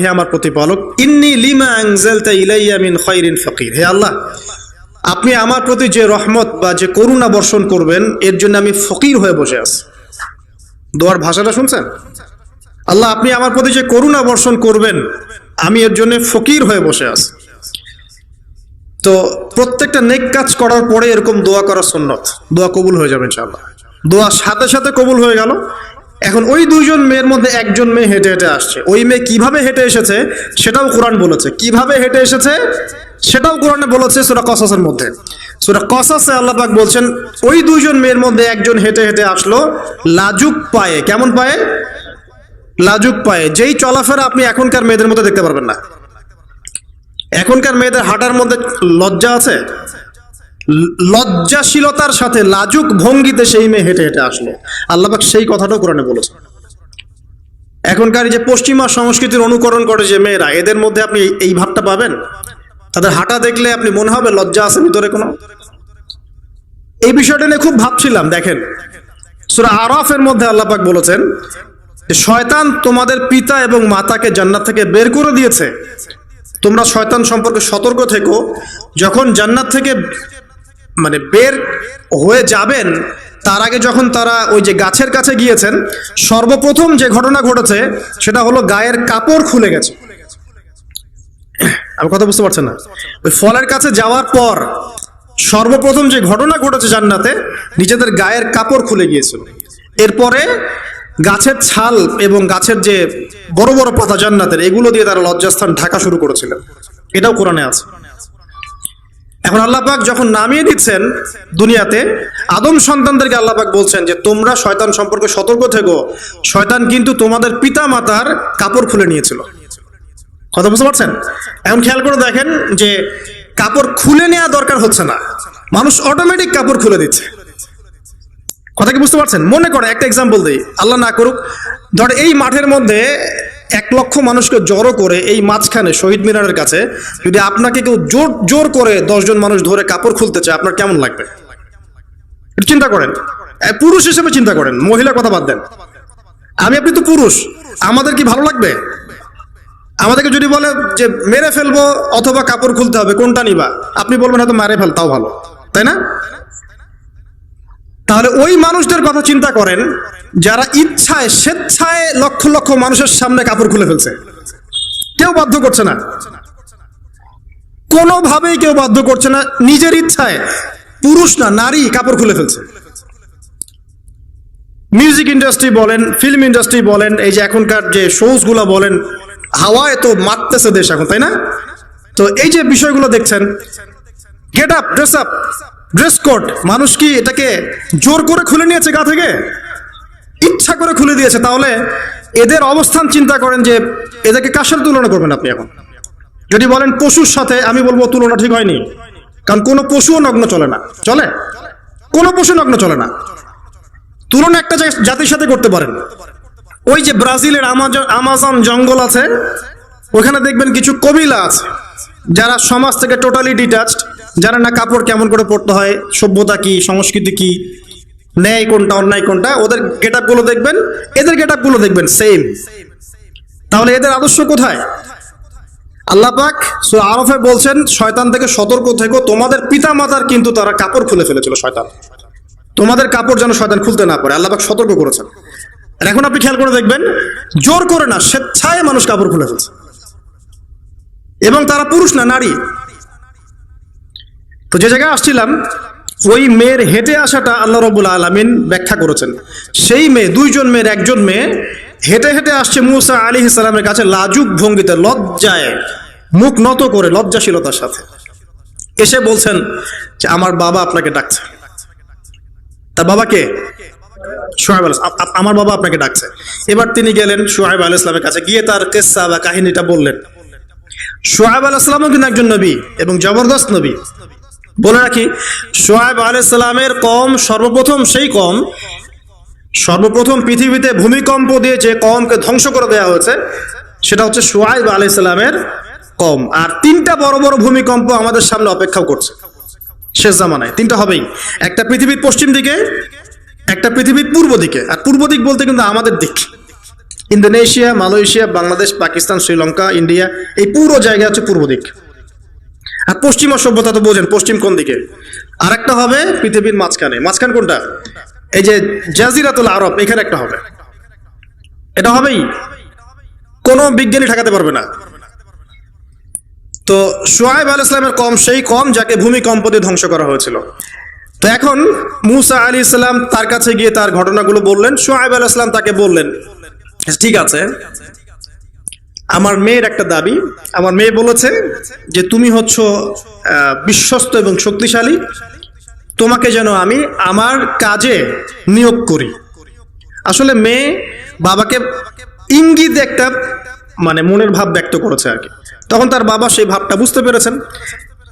Speaker 1: হে আমার প্রতিপালক, ইন্নী লিমা আনজালতা ইলাইয়া মিন খায়রিন ফাকির, হে আল্লাহ, আপনি আমার প্রতি যে রহমত বা যে করুণা বর্ষণ করবেন এর জন্য আমি ফকির হয়ে বসে আছি। দোয়ার ভাষাটা শুনছেন? আল্লাহ, আপনি আমার প্রতি যে করুণা বর্ষণ করবেন আমি এর জন্য ফকির হয়ে বসে আছি। তো প্রত্যেকটা নেক কাজ করার পরে এরকম দোয়া করা সুন্নত, দোয়া কবুল হয়ে যাবে ইনশাআল্লাহ। দোয়া সাথে সাথে কবুল হয়ে গেল। এখন ওই দুইজন মেয়ের মধ্যে একজন মেয়ে হেঁটে হেঁটে আসছে। ওই মেয়ে কিভাবে হেঁটে এসেছে সেটাও কোরআন বলেছে, কিভাবে হেঁটে এসেছে সেটাও কোরআনে বলেছে সূরা কসসের মধ্যে। সূরা কসসে আল্লাহ পাক বলছেন ওই দুইজন মেয়ের মধ্যে একজন হেঁটে হেঁটে আসলো লাজুক পায়ে। কেমন পায়ে? লাজুক পায়ে। যেই চলাফেরা আপনি এখনকার মেয়েদের মধ্যে দেখতে পারবেন না। এখনকার মেয়েদের হাঁটার মধ্যে লজ্জা আছে, লজ্জাশীলতার সাথে লাজুক ভঙ্গিতে সেই মেয়ে হেঁটে হেঁটে আসলো। আল্লাহ পাক সেই কথাটাও কোরআনে বলেছেন। এখনকার যে পশ্চিমা সংস্কৃতির অনুকরণ করে যে মেয়েরা, এদের মধ্যে আপনি এই ভাবটা পাবেন। তাদের হাঁটা দেখলে আপনি মনে হবে লজ্জা আছে ভিতরে কোনো। এই বিষয়টা নিয়ে খুব ভাবছিলাম। দেখেন সূরা আরাফের মধ্যে আল্লাহ পাক বলেছেন যে শয়তান তোমাদের পিতা এবং মাতাকে জান্নাত থেকে বের করে দিয়েছে, তোমরা শয়তান সম্পর্কে সতর্ক থেকো। যখন জান্নাত থেকে বের হয়ে যাবেন তার আগে যখন তারা ওই যে গাছের কাছে গিয়েছেন, সর্বপ্রথম যে ঘটনা ঘটেছে সেটা হলো গায়ের কাপড় খুলে গেছে। আমি কথা বুঝতে পারছেন না? ওই ফলের কাছে যাওয়ার পর সর্বপ্রথম যে ঘটনা ঘটেছে জান্নাতে, নিজেদের গায়ের কাপড় খুলে গিয়েছিল। এরপরে গাছের ছাল এবং গাছের যে বড় বড় পাতা জান্নাতের, এগুলো দিয়ে তারা লজ্জাস্থান ঢাকা শুরু করেছিলেন। এটাও কোরআনে আছে। এখন আল্লাহ পাক যখন নামিয়ে দিচ্ছেন দুনিয়াতে, আদম সন্তানদেরকে আল্লাহ পাক বলছেন যে তোমরা শয়তান সম্পর্কে সতর্ক থেকো, শয়তান কিন্তু তোমাদের পিতা মাতার কাপড় খুলে নিয়েছিল। কথা বুঝতে পারছেন? এখন খেয়াল করে দেখেন যে কাপড় খুলে নেওয়া দরকার হচ্ছে না, মানুষ অটোমেটিক কাপড় খুলে দিচ্ছে। কথা কি বুঝতে পারছেন? মনে করে একটা এক্সাম্পল দিই, আল্লাহ না করুক, ধর এই মাঠের মধ্যে 1,00,000 মানুষকে জড়ো করে এই মাঝখানে শহীদ মিনারের কাছে যদি আপনাকে কেউ জোর জোর করে 10 জন মানুষ ধরে কাপড় খুলতে চায়, আপনার কেমন লাগবে? একটু চিন্তা করেন, পুরুষ হিসেবে চিন্তা করেন, মহিলার কথা বাদ দেন। আপনি তো পুরুষ, আমাদের কি ভালো লাগবে? আমাদেরকে যদি বলে যে মেরে ফেলবো অথবা কাপড় খুলতে হবে, কোনটা নিবা? আপনি বলবেন হয়তো মেরে ফেল, তাও ভালো, তাই না? তাহলে ওই মানুষদের কথা চিন্তা করেন যারা ইচ্ছায় স্বেচ্ছায় লক্ষ লক্ষ মানুষের সামনে কাপড় খুলে ফেলছে। কেউ বাধ্য করছে না, কোনোভাবেই কেউ বাধ্য করছে না, নিজের ইচ্ছায় পুরুষ না নারী কাপড় খুলে ফেলছে। মিউজিক ইন্ডাস্ট্রি বলেন, ফিল্ম ইন্ডাস্ট্রি বলেন, এই যে এখনকার যে শোজ গুলো বলেন, হাওয়ায় তো মারতেছে দেশ এখন, তাই না? তো এই যে বিষয়গুলো দেখছেন, গেট আপ, ড্রেস কোড, মানুষ কি এটাকে জোর করে খুলে নিয়েছে গা থেকে? ইচ্ছা করে খুলে দিয়েছে। তাহলে এদের অবস্থান চিন্তা করেন যে এদেরকে কার সাথে তুলনা করবেন আপনি এখন? যদি বলেন পশুর সাথে, আমি বলবো তুলনা ঠিক হয়নি, কারণ কোনো পশুও নগ্ন চলে না। চলে? কোনো পশু নগ্ন চলে না। তুলনা একটা জাতির সাথে করতে পারেন। ওই যে ব্রাজিলের আমাজন জঙ্গল আছে, ওখানে দেখবেন কিছু কবিলা আছে যারা সমাজ থেকে টোটালি ডিটাচড, যারা না কাপড় কেমন করে পরতে হয়, সভ্যতা কি, সংস্কৃতি কি, ন্যায় কোনটা অন্যায় কোনটা, ওদের গেট আপ গুলো দেখবেন, এদের গেট আপ গুলো দেখবেন সেম। তাহলে এদের আদর্শ কোথায়? আল্লাহ পাক সূরা আরাফে বলছেন, শয়তান থেকে সতর্ক থেকো, তোমাদের পিতা মাতার কিন্তু তারা কাপড় খুলে ফেলেছিল শয়তান, তোমাদের কাপড় যেন শয়তান খুলতে না পারে, আল্লাহ পাক সতর্ক করেছেন। আর এখন আপনি খেয়াল করে দেখবেন, জোর করে না, স্বেচ্ছায় মানুষ কাপড় খুলে ফেলছে, এবং তারা পুরুষ না নারী। তো যে জায়গায় আসছিলাম, ওই মেয়ের হেঁটে আসাটা আল্লাহ রাব্বুল আলামিন ব্যাখ্যা করেছেন। সেই মেয়ে, 2 জন মেয়ের একজন মেয়ে হেঁটে হেঁটে আসছে মূসা আলাইহিস সালামের কাছে লাজুক ভঙ্গিতে, লজ্জায় মুখ নত করে, লজ্জাশীলতার সাথে এসে বলছেন যে আমার বাবা আপনাকে ডাকছে। তার বাবাকে শুআয়ব আলাইহিস, আমার বাবা আপনাকে ডাকছে। এবার তিনি গেলেন শুআয়ব আলাইহিস সালামের কাছে, গিয়ে তার কিসসা বা কাহিনীটা বললেন। শুআয়ব আলাইহিস সালামও কিন্তু একজন নবী এবং জবরদস্ত নবী। বলে রাখি, শুআয়ব আলাইহিস সালামের কওম সর্বপ্রথম সেই কওম, সর্বপ্রথম পৃথিবীতে ভূমিকম্প দিয়ে যে কওমকে ধ্বংস করে দেওয়া হয়েছে সেটা হচ্ছে শুআয়ব আলাইহিস সালামের কওম। আর 3টা বড় বড় ভূমিকম্প আমাদের সামনে অপেক্ষা করছে শেষ জামানায়। 3টা হবেই, একটা পৃথিবীর পশ্চিম দিকে, একটা পৃথিবীর পূর্ব দিকে। আর পূর্ব দিক বলতে কিন্তু আমাদের দিক, Indonesia, Malaysia, Bangladesh, Pakistan, Sri Lanka, India, এই পুরো জায়গা হচ্ছে পূর্ব দিক। আর পশ্চিমা সভ্যতা তো বোঝেন, পশ্চিম কোন দিকে। আর একটা হবে পৃথিবীর মাঝখানে। মাঝখান কোনটা? এই যে জাজিরাতুল আরব, এখানে একটা হবে। এটা হবেই, কোনো বিজ্ঞানী ঠেকাতে পারবে না। তো শুআয়ব আলাইহিস সালামের কওম সেই কওম যাকে ভূমিকম্প দিয়ে ধ্বংস করা হয়েছিল। তো এখন মূসা আলাইহিস সালাম তার কাছে গিয়ে তার ঘটনাগুলো বললেন। শুআয়ব আলাইহিস সালাম তাকে বললেন, ঠিক আছে, আমার মেয়ের একটা দাবি, আমার মেয়ে বলেছে যে তুমি হচ্ছ বিশ্বস্ত এবং শক্তিশালী, তোমাকে যেন আমি আমার কাজে নিয়োগ করি। আসলে মেয়ে বাবাকে ইঙ্গিত একটা মানে মনের ভাব ব্যক্ত করেছে আর কি। তখন তার বাবা সেই ভাবটা বুঝতে পেরেছেন।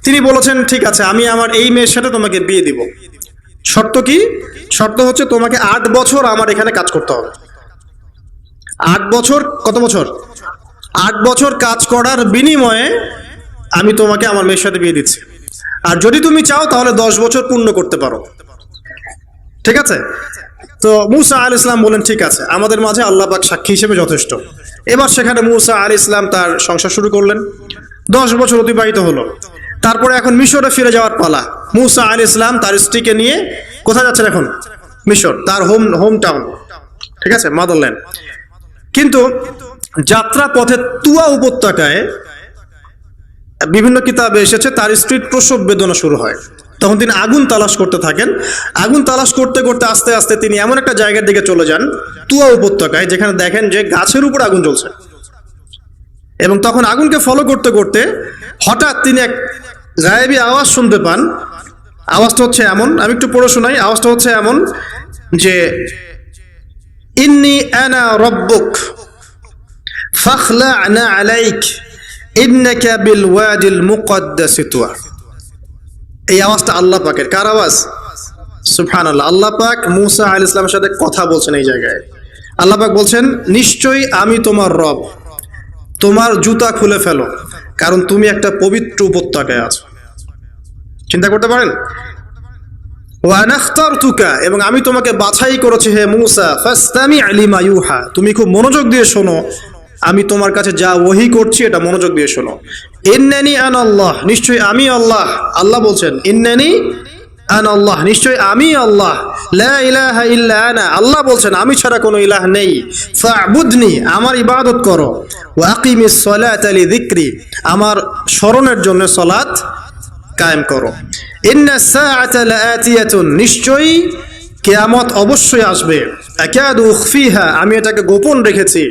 Speaker 1: তিনি বলেছেন, ঠিক আছে, আমি আমার এই মেয়ের সাথে তোমাকে বিয়ে দিব। শর্ত কি? শর্ত হচ্ছে তোমাকে 8 বছর আমার এখানে কাজ করতে হবে। 8 বছর, কত বছর? 8 বছর কাজ করার বিনিময়ে আমি তোমাকে আমার মেয়ের সাথে বিয়ে দিচ্ছি। আর যদি তুমি চাও তাহলে 10 বছর পূর্ণ করতে পারো। ঠিক আছে? তো মূসা আলাইহিস সালাম বলেন, ঠিক আছে, আমাদের মাঝে আল্লাহ পাক সাক্ষী হিসেবে যথেষ্ট। এবার সেখানে মূসা আলাইহিস সালাম তার সংসার শুরু করলেন। 10 বছর অতিবাহিত হলো। তারপরে এখন মিশরে ফিরে যাওয়ার পালা। মূসা আলাইহিস সালাম তার স্ত্রীকে নিয়ে কোথায় যাচ্ছেন এখন? মিশর, তার হোম টাউন। ঠিক আছে, মাদারল্যান্ড। কিন্তু যাত্রা পথে তুয়া উপত্যকায় বিভিন্ন কিতাবে এসেছে তার স্ত্রীর প্রসব বেদনা শুরু হয়। তখন তিনি আগুন তালাশ করতে থাকেন। আগুন তালাশ করতে করতে আস্তে আস্তে তিনি এমন একটা জায়গার দিকে চলে যান, তুয়া উপত্যকায়, যেখানে দেখেন যে গাছের উপর আগুন জ্বলছে। এবং তখন আগুনকে ফলো করতে করতে হঠাৎ তিনি এক গায়েবী আওয়াজ শুনতে পান। আওয়াজটা হচ্ছে এমন, আমি একটু পড়ে শোনাই। আওয়াজটা হচ্ছে এমন যে, ইন্নী আনা রব্বুক ফাখলা'না আলাইক ইন্নাকা বিল ওয়াদিল মুকদ্দাসি তুয়া। এই আওয়াজটা আল্লাহ পাকের। কার আওয়াজ? সুবহানাল্লাহ। আল্লাহ পাক মূসা আলাইহিস সালামের সাথে কথা বলছেন এই জায়গায়। আল্লাহ পাক বলছেন, নিশ্চয়ই আমি তোমার রব, তোমার জুতা খুলে ফেলো, কারণ তুমি একটা পবিত্র উপত্যকায় আছো। চিন্তা করতে পারেন? ওয়া আনা ইখতারতুকা, এবং আমি তোমাকে বাছাই করেছি হে মূসা, ফাসতামি' লিমা ইউহা, তুমি খুব মনোযোগ দিয়ে শোনো, আমি তোমার কাছে যা ওহী করছি এটা মনোযোগ দিয়ে শোনো। ইন্নানি আনা আল্লাহ, নিশ্চয়ই আমি আল্লাহ। আল্লাহ বলছেন ইন্নানি আনা আল্লাহ, নিশ্চয়ই আমি আল্লাহ। লা ইলাহা ইল্লা আনা, আল্লাহ বলছেন আমি ছাড়া কোনো ইলাহ নেই। ফা'বুদনি, আমার ইবাদত করো। ওয়া আকিমিস সালাতা লিযিকরি, আমার স্মরণের জন্য সালাত কায়েম করো। ইন্নাস সাআতা লাআতিয়াতুন, নিশ্চয়ই কিয়ামত অবশ্যই আসবে। আকাদু উখফিহা, আমি এটাকে গোপন রেখেছি।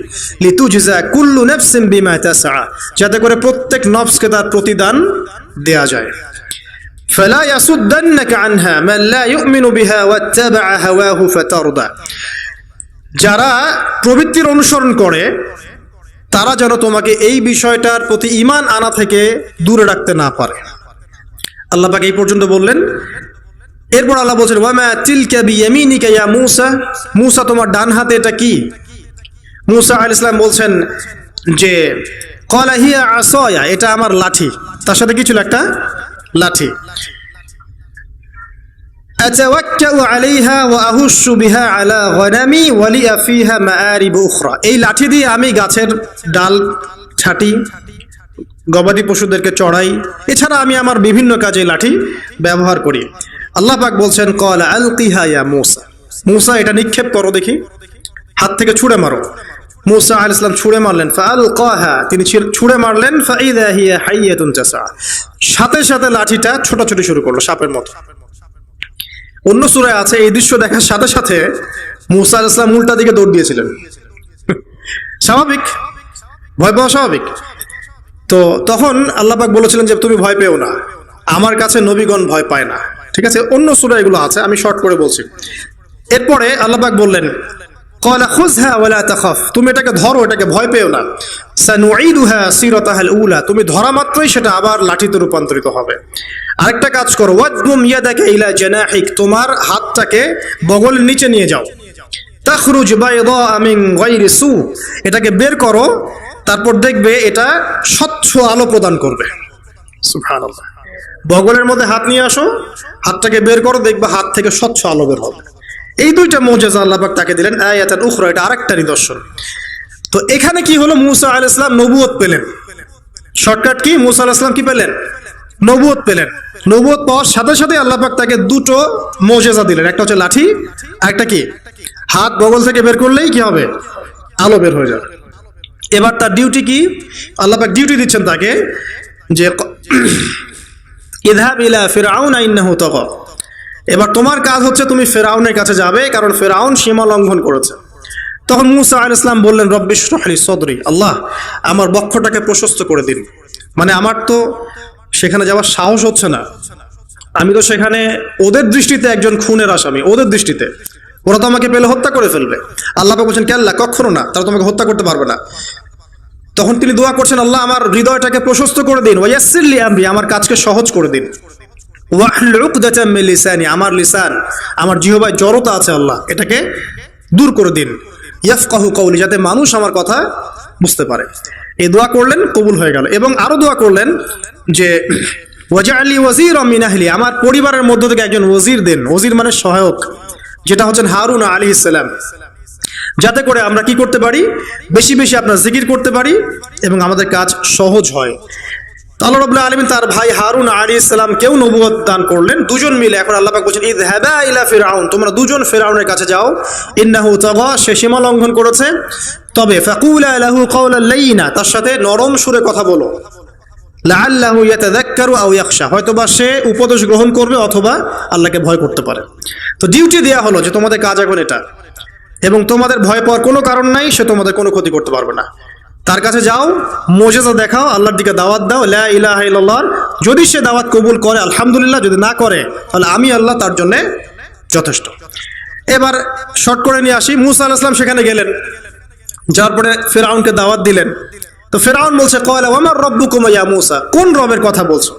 Speaker 1: লিতুজজা কুল্লু নাফসিন বিমা তাসআ, যাতে করে প্রত্যেক নফসকে তার প্রতিদান দেয়া যায়। ফালা ইয়াসুদ্দান্নাকা আনহা মান লা ইউমিনু বিহা ওয়াত্তাবা'a হাওয়াহু ফাতারদা, যারা প্রবৃত্তির অনুসরণ করে তারা যেন তোমাকে এই বিষয়টার প্রতি ঈমান আনা থেকে দূরে রাখতে না পারে। আল্লাহ পাক এই পর্যন্ত বললেন। এরপর আল্লাহ বলছেন ওয়ামা তিলকা বিয়ামিনিকা ইয়া মূসা, মূসা তোমার ডান হাতে এটা কি? মূসা আলাইহিস সালাম বলছেন যে ক্বালা হিয়া আসায়া, এটা আমার লাঠি। তার সাথে কি ছিল? একটা লাঠি। আতাওয়াক্কাউ আলাইহা ওয়া আহুশু বিহা আলা গনামি ওয়া লিয়া ফিহা মাআরিব উখরা, এই লাঠি দিয়ে আমি গাছের ডাল ছাঁটি, গবাদি পশুদেরকে চড়াই, এছাড়া আমি আমার বিভিন্ন কাজে লাঠি ব্যবহার করি। আল্লাহ পাক বলছেন ক্বালা আলকিহা ইয়া মূসা, মূসা এটা নিক্ষেপ করো দেখি, হাত থেকে ছুঁড়ে মারো। মূসা আলাইহিস সালাম ছুঁড়ে মারলেন, ফাআলকাহা, তিনি ছুঁড়ে মারলেন, ফাইযা হিয়া হাইয়াতুন তাসআ, সাথে সাথে লাঠিটা ছোটাছুটি শুরু করলো সাপের মতো। অন্য সূরায় আছে এই দৃশ্য দেখার সাথে সাথে মূসা আলাইহিস সালাম উল্টা দিকে দৌড় দিয়েছিলেন। স্বাভাবিক, ভয় পাওয়া স্বাভাবিক। তো তখন আল্লাহ পাক বলেছিলেন যে তুমি ভয় পেও না, আমার কাছে নবীগণ ভয় পায় না। ঠিক আছে, অন্য সূরা এগুলো আছে, আমি শর্ট করে বলছি। এরপরে আল্লাহ পাক বললেন ক্বালা খুযহা ওয়া লা তাখাফ, তুমি এটাকে ধরো, এটাকে ভয় পেও না। সানুঈদুহা সিরাতাহাল উলা, তুমি ধরা মাত্রই সেটা আবার লাঠিতে রূপান্তরিত হবে। আরেকটা কাজ করো, ওয়াদমুম ইয়াদাকা ইলা জানাহিক, তোমার হাতটাকে বগলের নিচে নিয়ে যাও। তাখরুজ বাইদা মিন গায়রি সু, এটাকে বের করো, তারপর দেখবে এটা স্বচ্ছ আলো প্রদান করবে। সুবহানাল্লাহ, বগলের মধ্যে হাত নিয়ে আসো, হাতটাকে বের করো, দেখবে হাত থেকে স্বচ্ছ আলো বের হবে। এই দুইটা মুজিজা আল্লাহ পাক তাকে দিলেন। আয়াতান উখরা, এটা আরেকটা নিদর্শন। তো এখানে কি হলো? মূসা আলাইহিস সালাম নবুয়ত পেলেন। Shortcut key? মূসা আলাইহিস সালাম কি পেলেন? নবুয়ত পেলেন। নবুয়ত পাওয়ার সাথে সাথে আল্লাহ পাক তাকে দুটো মুজিজা দিলেন, একটা হচ্ছে লাঠি, একটা কি হাত বগল থেকে বের করলেই কি হবে? আলো বের হয়ে যাবে। এবার তার ডিউটি কি? আল্লাহ পাক ডিউটি দিচ্ছেন তাকে যে ইযহাব ইলা ফিরআউনা ইন্নাহু তাগা, এবার তোমার কাজ হচ্ছে তুমি ফেরাউনের কাছে যাবে, কারণ ফেরাউন সীমা লঙ্ঘন করেছে। তখন মূসা আলাইহিস সালাম বললেন রব্বি ইশরাহ লি সদরি, আল্লাহ আমার বক্ষটাকে প্রশস্ত করে দিন। মানে আমার তো সেখানে যাওয়ার সাহস হচ্ছে না, আমি তো সেখানে ওদের দৃষ্টিতে একজন খুনের আসামি, ওদের দৃষ্টিতে ওরা তো আমাকে পেলে হত্যা করে ফেলবে। আল্লাহ পাক বলছেন কাল্লা, কখনো না, তারা তোমাকে হত্যা করতে পারবে না। তখন তিনি দোয়া করছেন আল্লাহ আমার হৃদয়টাকে প্রশস্ত করে দিন, ওয়া ইয়াসসির লি আমরি, আমার কাজকে সহজ করে দিন। ওয়াহলুল উকদাতাম মিন লিসানি, আমার লিসান, আমার জিহ্বায় জড়তা আছে আল্লাহ, এটাকে দূর করে দিন। ইয়াফকাহু কওলি, যাতে মানুষ আমার কথা বুঝতে পারে। এই দোয়া করলেন, কবুল হয়ে গেল। এবং আরো দোয়া করলেন যে ওয়াজআলি ওয়াজিরাম মিন আহলি, আমার পরিবারের মধ্য থেকে একজন ওয়াজির দেন। ওয়াজির মানে সহায়ক, যেটা হচ্ছেন হারুন আলাইহিস সালাম, যাতে করে আমরা কি করতে পারি? বেশি বেশি আপনার জিকির করতে পারি এবং আমাদের কাজ সহজ হয়। আল্লাহ রাব্বুল আলামিন তার ভাই হারুন আলাইহিস সালাম কেউ নবুয়ত দান করলেন, দুজন মিলে। এখন আল্লাহ পাক বলেন ইযহাবা ইলা ফিরআউন, তোমরা দুজন ফিরআউনের কাছে যাও, ইন্নাহু তাগা, সে সীমা লঙ্ঘন করেছে। তবে ফাকুলা লাহু কাওলান লাইয়িনা, তার সাথে নরম সুরে কথা বলো। লাআল্লাহু ইয়াতাযাক্কারু আও ইয়াখশা, হয়তোবা সে উপদেশ গ্রহণ করবে অথবা আল্লাহকে ভয় করতে পারে। তো ডিউটি দেয়া হলো যে তোমাদের কাজ এখন এটা, এবং তোমাদের ভয় পাওয়ার কোনো কারণ নাই, সে তোমাদের কোনো ক্ষতি করতে পারবে না। তার কাছে যাও, মুজিজা দেখাও, আল্লাহর দিকে দাওয়াত দাও, লা ইলাহা ইল্লাল্লাহ। যদি সে দাওয়াত কবুল করে আলহামদুলিল্লাহ, যদি না করে তাহলে আমি আল্লাহ তার জন্য যথেষ্ট। এবার শর্ট করে নিয়ে আসি, মূসা আলাইহিস সালাম সেখানে গেলেন, যার পরে ফিরআউনকে দাওয়াত দিলেন। তো ফিরআউন বলছে ক্বালা ওয়া মার রাব্বুকুম ইয়া মূসা, কোন রবের কথা বলছো?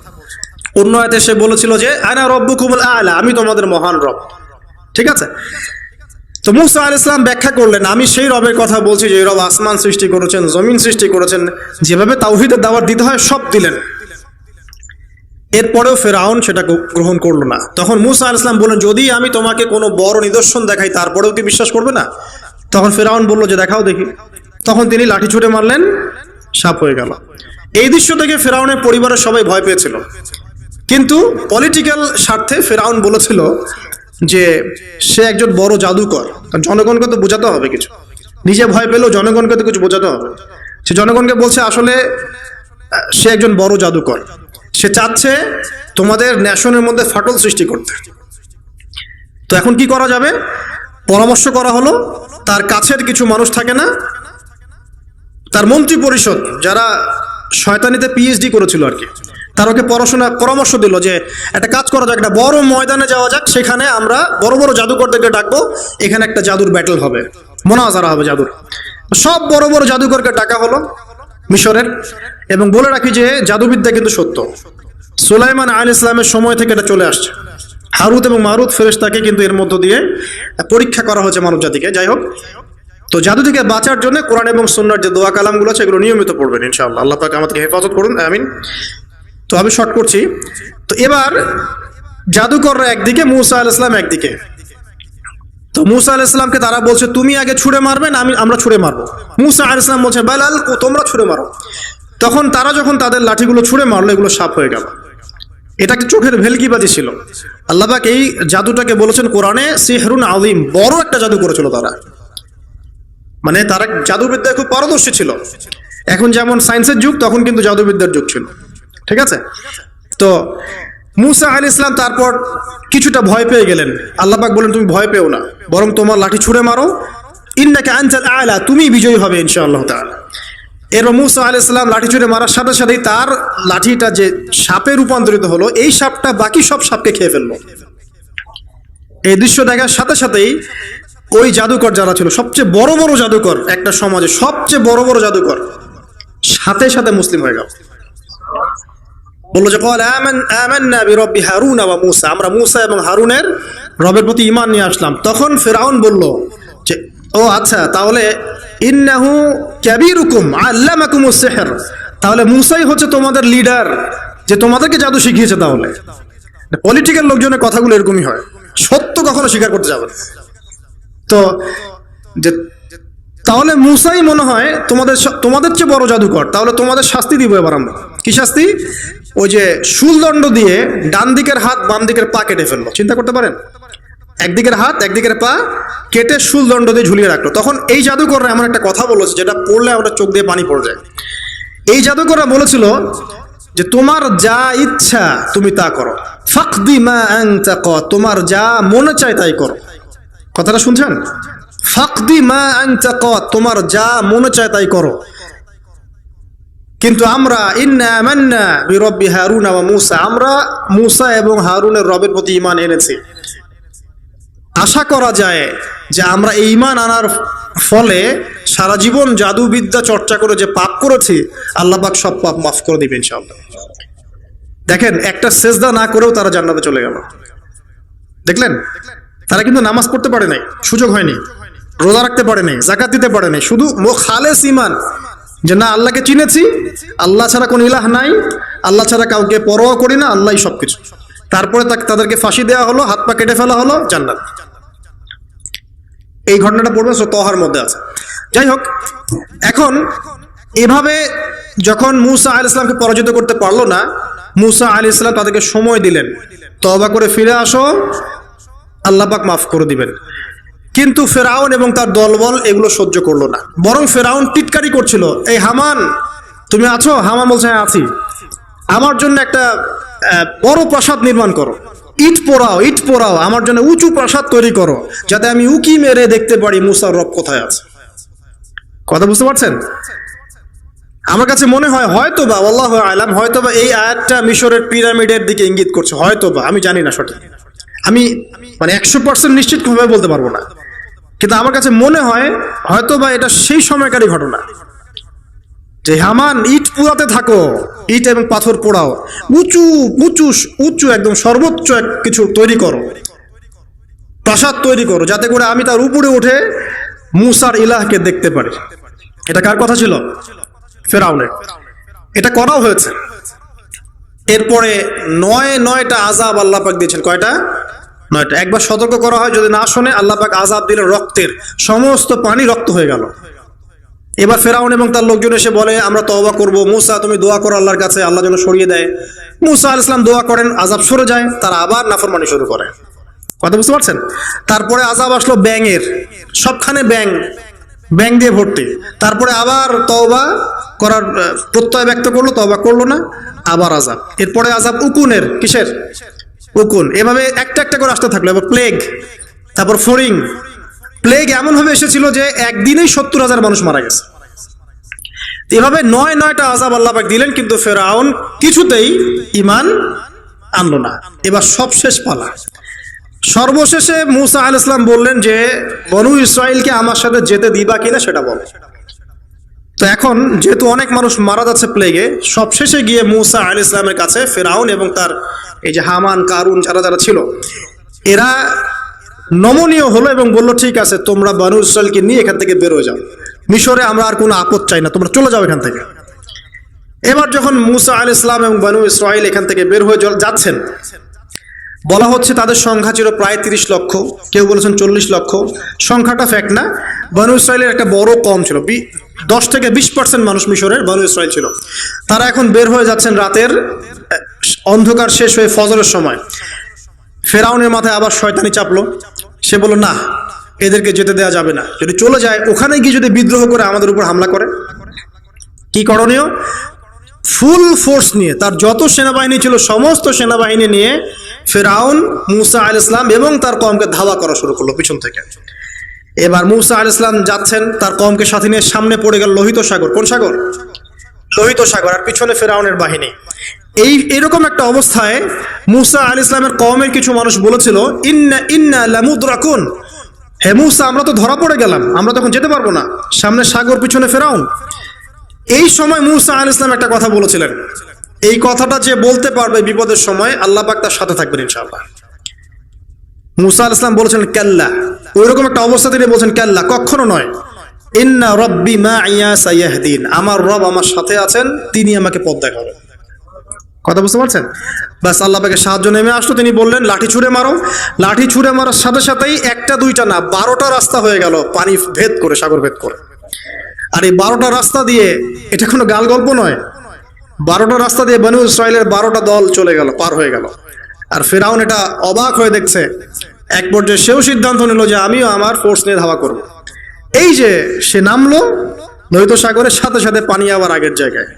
Speaker 1: অন্য আয়াতে সে বলেছিল যে আনা রাব্বুকুমুল আ'লা, আমি তোমাদের মহান রব। ঠিক আছে, তো মূসা আলাইহিস সালাম ব্যাখ্যা করলেন, আমি সেই রবের কথা বলছি যে রব আসমান সৃষ্টি করেছেন, জমিন সৃষ্টি করেছেন, যেভাবে তাওহীদের দাওয়াত দিতে হয় সব দিলেন। এরপরেও ফেরাউন সেটা গ্রহণ করলো না। তখন মূসা আলাইহিস সালাম বললেন, যদি আমি তোমাকে কোনো বড় নিদর্শন দেখাই তারপরেও কি বিশ্বাস করবে না? তখন ফেরাউন বলল যে দেখাও দেখি। তখন তিনি লাঠি ছুঁড়ে মারলেন, সাপ হয়ে গেল। এই দৃশ্য থেকে ফেরাউনের পরিবারের সবাই ভয় পেয়েছিল, কিন্তু পলিটিক্যাল স্বার্থে ফেরাউন বলেছিল যে সে একজন বড় জাদুকর, কারণ জনগণকে তো বোঝাতে হবে কিছু, নিজে ভয় পেলেও জনগণকে তো কিছু বোঝাতে হবে। সে জনগণকে বলছে আসলে সে একজন বড় জাদুকর, সে চাচ্ছে তোমাদের ন্যাশনের মধ্যে ফাটল সৃষ্টি করতে। তো এখন কি করা যাবে? পরামর্শ করা হলো, তার কাছের কিছু মানুষ থাকে না, তার মন্ত্রী পরিষদ যারা শয়তানিতে পিএইচডি করেছিল আর কি, তার ওকে পরামর্শ দিল যে একটা কাজ করা যাক, একটা বড় ময়দানে যাওয়া যাক, সেখানে আমরা বড় বড় জাদুকরদেরকে ডাকবো, এখানে একটা জাদুর ব্যাটল হবে, মোনাজারা হবে জাদুর। সব বড় বড় জাদুকরকে ডাকা হলো মিশরের, এবং বলে রাখি যে জাদুবিদ্যা কিন্তু সত্য, সুলাইমান আলাইহিস সালামের সময় থেকে এটা চলে আসছে। হারুত এবং মারুত ফেরেশতাকে কিন্তু এর মধ্য দিয়ে পরীক্ষা করা হয়েছে মানব জাতিকে। যাই হোক, তো জাদু থেকে বাঁচার জন্য কোরআন এবং সুন্নাহর যে দোয়া কালামগুলো আছে এগুলো নিয়মিত পড়বেন ইনশাআল্লাহ। আল্লাহ পাক আমাদেরকে হেফাজত করুন, আমিন। তো আমি শর্ট করছি। তো এবার জাদুকররা একদিকে, মূসা আলাইহিস সালাম একদিকে। তো মূসা আলাইহিস সালামকে তারা বলছে তুমি আগে ছুঁড়ে মারবে না আমরা ছুঁড়ে মারবো। মূসা আলাইহিস সালাম বলছে বেলাল তোমরা ছুঁড়ে মারো। তখন তারা যখন তাদের লাঠিগুলো ছুঁড়ে মারলো, এগুলো সাপ হয়ে গেল। এটা একটা চোখের ভেলকিবাজি ছিল। আল্লাহ পাক এই জাদুটাকে বলেছেন কোরআনে সিহরুন আযীম, বড় একটা জাদু করেছিল তারা, মানে তারা জাদুবিদ্যায় খুব পারদর্শী ছিল। এখন যেমন সায়েন্সের যুগ, তখন কিন্তু জাদুবিদ্যার যুগ ছিল, ঠিক আছে? তো মূসা আলাইহিস সালাম তারপর কিছুটা ভয় পেয়ে গেলেন। আল্লাহ পাক বলেন তুমি ভয় পেও না, বরং তোমার লাঠি ছুঁড়ে মারো, ইন্নাকা আনতাল আ'লা, তুমি বিজয়ী হবে ইনশাআল্লাহ তাআলা। এরপর মূসা আলাইহিস সালাম লাঠি ছুঁড়ে মারার সাথে সাথেই তার লাঠিটা যে সাপে রূপান্তরিত হলো, এই সাপটা বাকি সব সাপকে খেয়ে ফেললো। এই দৃশ্য দেখার সাথে সাথেই ওই জাদুকর যারা ছিল, সবচেয়ে বড় বড় জাদুকর, একটা সমাজে সবচেয়ে বড় বড় জাদুকর, সাথে সাথে মুসলিম হয়ে গেল। বললো যে আমান্না বিরব্বি হারুন ওয়া মূসা, আমরা মূসা এবং হারুনের রবের প্রতি ঈমান নিয়ে আসলাম। তখন ফিরআউন বলল যে ও আচ্ছা, তাহলে ইন্নাহু কাবীরুকুম আল্লামাকুমুস সিহর, তাহলে মূসাই হচ্ছে তোমাদের লিডার, যে তোমাদেরকে জাদু শিখিয়েছে। তাহলে পলিটিক্যাল লোকজনের কথাগুলো এরকমই হয়, সত্য কখনো স্বীকার করতে যাবে না। তো যে তাহলে মূসাই মনে হয় তোমাদের চেয়ে বড় জাদুকর, তাহলে তোমাদের শাস্তি দিব এবার আমরা। কি শাস্তি? ওই যে শুলদণ্ড দিয়ে ডান দিকের হাত বাম দিকের পা কেটে ফেললো। চিন্তা করতে পারেন, একদিকের হাত একদিকের পা কেটে শুলদণ্ড দিয়ে ঝুলিয়ে রাখলো। তখন এই জাদুকররা এমন একটা কথা বলেছে যেটা পড়লে আমাদের চোখ দিয়ে পানি পড়ে যায়। এই জাদুকররা বলেছিল যে তোমার যা ইচ্ছা তুমি তা করো, ফাকদি মা আনতা ক, তোমার যা মনে চায় তাই করো। কথাটা শুনছেন? ফাকদি মা আনতা ক, তোমার যা মনে চায় তাই করো, কিন্তু আমরা ইন্না আমান্না বিরব্বি হারুন ওয়া মূসা, আমরা মূসা এবং হারুনের রবের প্রতি ঈমান এনেছি। আশা করা যায় যে আমরা এই ঈমান আনার ফলে সারা জীবন জাদুবিদ্যা চর্চা করে যে পাপ করেছি, আল্লাহ পাক সব পাপ মাফ করে দিবেন ইনশাআল্লাহ। দেখেন, একটা সেজদা না করেও তারা জান্নাতে চলে গেল। দেখলেন, তারা কিন্তু নামাজ পড়তে পারে নাই, সুযোগ হয়নি, রোজা রাখতে পারে নাই, যাকাত দিতে পারে নাই, শুধু খালেস ঈমান যে না আল্লাহকে চিনেছি, আল্লাহ ছাড়া কোন ইলাহ নাই, আল্লাহ ছাড়া কাউকে পরোয়া করি না, আল্লাহই সবকিছু। তারপরে তাদেরকে ফাঁসি দেওয়া হলো, হাত পা কেটে ফেলা হলো, জান্নাত। এই ঘটনাটা পড়বে তহার মধ্যে আছে। যাই হোক, এখন এভাবে যখন মূসা আলাইহিস সালামকে পরাজিত করতে পারলো না, মূসা আলাইহিস সালাম তাদেরকে সময় দিলেন, তওবা করে ফিরে আসো, আল্লাহ পাক মাফ করে দিবেন। কিন্তু ফেরাউন এবং তার দলবল এগুলো সহ্য করলো না, বরং ফেরাউন টিটকারি করছিল, এই হামান তুমি আছো? হামান বলছে হ্যাঁ আছি, আমার জন্য একটা বড় প্রাসাদ নির্মাণ করো, ইট পোড়াও, আমার জন্য উঁচু প্রাসাদ তৈরি করো, যাতে আমি উকি মেরে দেখতে পারি মূসার রব কোথায় আছে। কথা বুঝতে পারছেন? আমার কাছে মনে হয় হয়তোবা, আল্লাহু আ'লাম, হয়তোবা এই আয়াতটা মিশরের পিরামিডের দিকে ইঙ্গিত করছে, হয়তোবা, আমি জানি না সঠিক, আমি মানে 100% নিশ্চিত ভাবে বলতে পারবো না, কিন্তু আমার কাছে মনে হয় হয়তোবা এটা সেই সময়কারই ঘটনা যে হামান ইট পোড়াতে থাকো, ইট এবং পাথর পোড়াও, উঁচু উঁচু উঁচু একদম সর্বোচ্চ কিছু তৈরি করো, প্রাসাদ তৈরি করো, যাতে করে আমি তার উপরে উঠে মূসার ইলাহকে দেখতে পারি। এটা কার কথা ছিল? ফেরাউনের। এটা করাও হয়েছে। এরপরে 9টা আযাব আল্লাহ পাক দিয়েছেন। কয়টা? 9টা। একবার সতর্ক করা হয়, যদি না শোনে আল্লাহ পাক আযাব দিলেন রক্তের, সমস্ত পানি রক্ত হয়ে গেল। এবার ফেরাউন এবং তার লোকজন এসে বলে আমরা তওবা করব, মূসা তুমি দোয়া করো আল্লাহর কাছে, আল্লাহ যেন সরিয়ে দেয়। মূসা আলাইহিস সালাম দোয়া করেন, আযাব সরে যায়, তারা আবার নাফরমানি শুরু করে। কথা বুঝতে পারছেন? তারপরে আযাব আসলো ব্যাঙের, সবখানে ব্যাঙ দিয়ে ভর্তি। তারপরে আবার তওবা করার প্রত্যয় ব্যক্ত করলো, তওবা করলো না, আবার আযাব। এরপরে আযাব উকুনের, কিসের? উকুন। এভাবে একটা একটা করে আসতে থাকলো। এবার প্লেগ, তারপর ফড়িং। প্লেগ এমন ভাবে এসেছিল যে একদিনেই 70,000 মানুষ মারা গেছে। এভাবে 9টা আযাব আল্লাহ পাক দিলেন, কিন্তু ফেরাউন কিছুতেই ঈমান আনলো না। এবার সবশেষ পালা। সর্বশেষে মূসা আলাইহিস সালাম বললেন যে বনু ইসরাইলকে আমার সাথে যেতে দিবা কিনা সেটা বলো। তো এখন যেহেতু অনেক মানুষ মারা যাচ্ছে প্লেগে, সবশেষে গিয়ে মূসা আলাইহিস সালামের কাছে ফেরাউন এবং তার এই যে হামান, কারুন, যারা ছিল, এরা নমনীয় হলো এবং বলল ঠিক আছে, তোমরা বনু ইসরাইলকে নিয়ে এখান থেকে বের হয়ে যাও, মিশরে আমরা আর কোনো আপদ চাই না, তোমরা চলে যাও এখান থেকে। এবার যখন মূসা আলাইহিস সালাম এবং বনু ইসরাইল এখান থেকে বের হয়ে যাচ্ছেন, বলা হচ্ছে তাদের সংখ্যা ছিল প্রায় 30 লক্ষ, কেউ বলেছেন 40 লক্ষ। সংখ্যাটা ফ্যাক্ট না। বনু ইসরাইলের একটা বড় কম ছিল, 10 থেকে 20% মানুষ মিশরের বনু ইসরাইল ছিল। তারা এখন বের হয়ে যাচ্ছেন রাতের অন্ধকার শেষ হয়ে ফজরের সময়। ফেরাউনের মাথায় আবার শয়তানি চাপলো। সে বলল না, এদেরকে যেতে দেওয়া যাবে না, যদি চলে যায় ওখানে গিয়ে যদি বিদ্রোহ করে আমাদের উপর হামলা করে, কি করণীয়? ফুল ফোর্স নিয়ে, তার যত সেনাবাহিনী ছিল সমস্ত সেনাবাহিনী নিয়ে ফেরাউন মূসা আলাইহিস সালাম এবং তার কওমকে ধাওয়া করা শুরু করলো পিছন থেকে। এবার মূসা আলাইহিস সালাম যাচ্ছেন তার কওমকে সাথে নিয়ে, সামনে পড়ে গেল লোহিত সাগর। কোন সাগর? লোহিত সাগর। আর পিছনে ফেরাউনের বাহিনী। এরকম একটা অবস্থায় মূসা আলাইহিস সালামের কওমের কিছু মানুষ বলেছিল ইন্না লামুদরাকুন, হে মূসা আমরা তো ধরা পড়ে গেলাম, আমরা তখন যেতে পারবো না, সামনে সাগর পিছনে ফেরাউন। এই সময় মূসা আলাইহিস সালাম একটা কথা বলেছিলেন, এই কথাটা যে বলতে পারবে বিপদের সময় আল্লাহ পাক তার সাথে থাকবেন ইনশাআল্লাহ। মূসা আলাইহিস সালাম বলেছেন কাল্লা, ওইরকম একটা অবস্থা তিনি বলছেন কাল্লা, কখনো নয়। ইন্না রাব্বি মাইয়া সায়াহদিন, আমার রব আমার সাথে আছেন, তিনি আমাকে পথ দেখাবেন। কথা বুঝতে পারছেন? বাস আল্লাহ পাকের সাহায্য নেমে আসলো। তিনি বললেন লাঠি ছুঁড়ে মারো। লাঠি ছুঁড়ে মারার সাথে সাথেই একটা দুইটা না 12টা রাস্তা হয়ে গেল, পানি ভেদ করে, সাগর ভেদ করে। আর এই 12টা রাস্তা দিয়ে, এটা কোনো গাল গল্প নয়, 12টা রাস্তা দিয়ে বনু ইসরাইলের 12টা দল চলে গেল, পার হয়ে গেল। আর ফেরাউন এটা অবাক হয়ে দেখছে। এক পর্যায়ে সেও সিদ্ধান্ত নিল যে আমিও আমার ফোর্স নিয়ে ধাওয়া করব। এই যে সে নামলো লোহিত সাগরের সাথে সাথে পানি আবার আগের জায়গায়।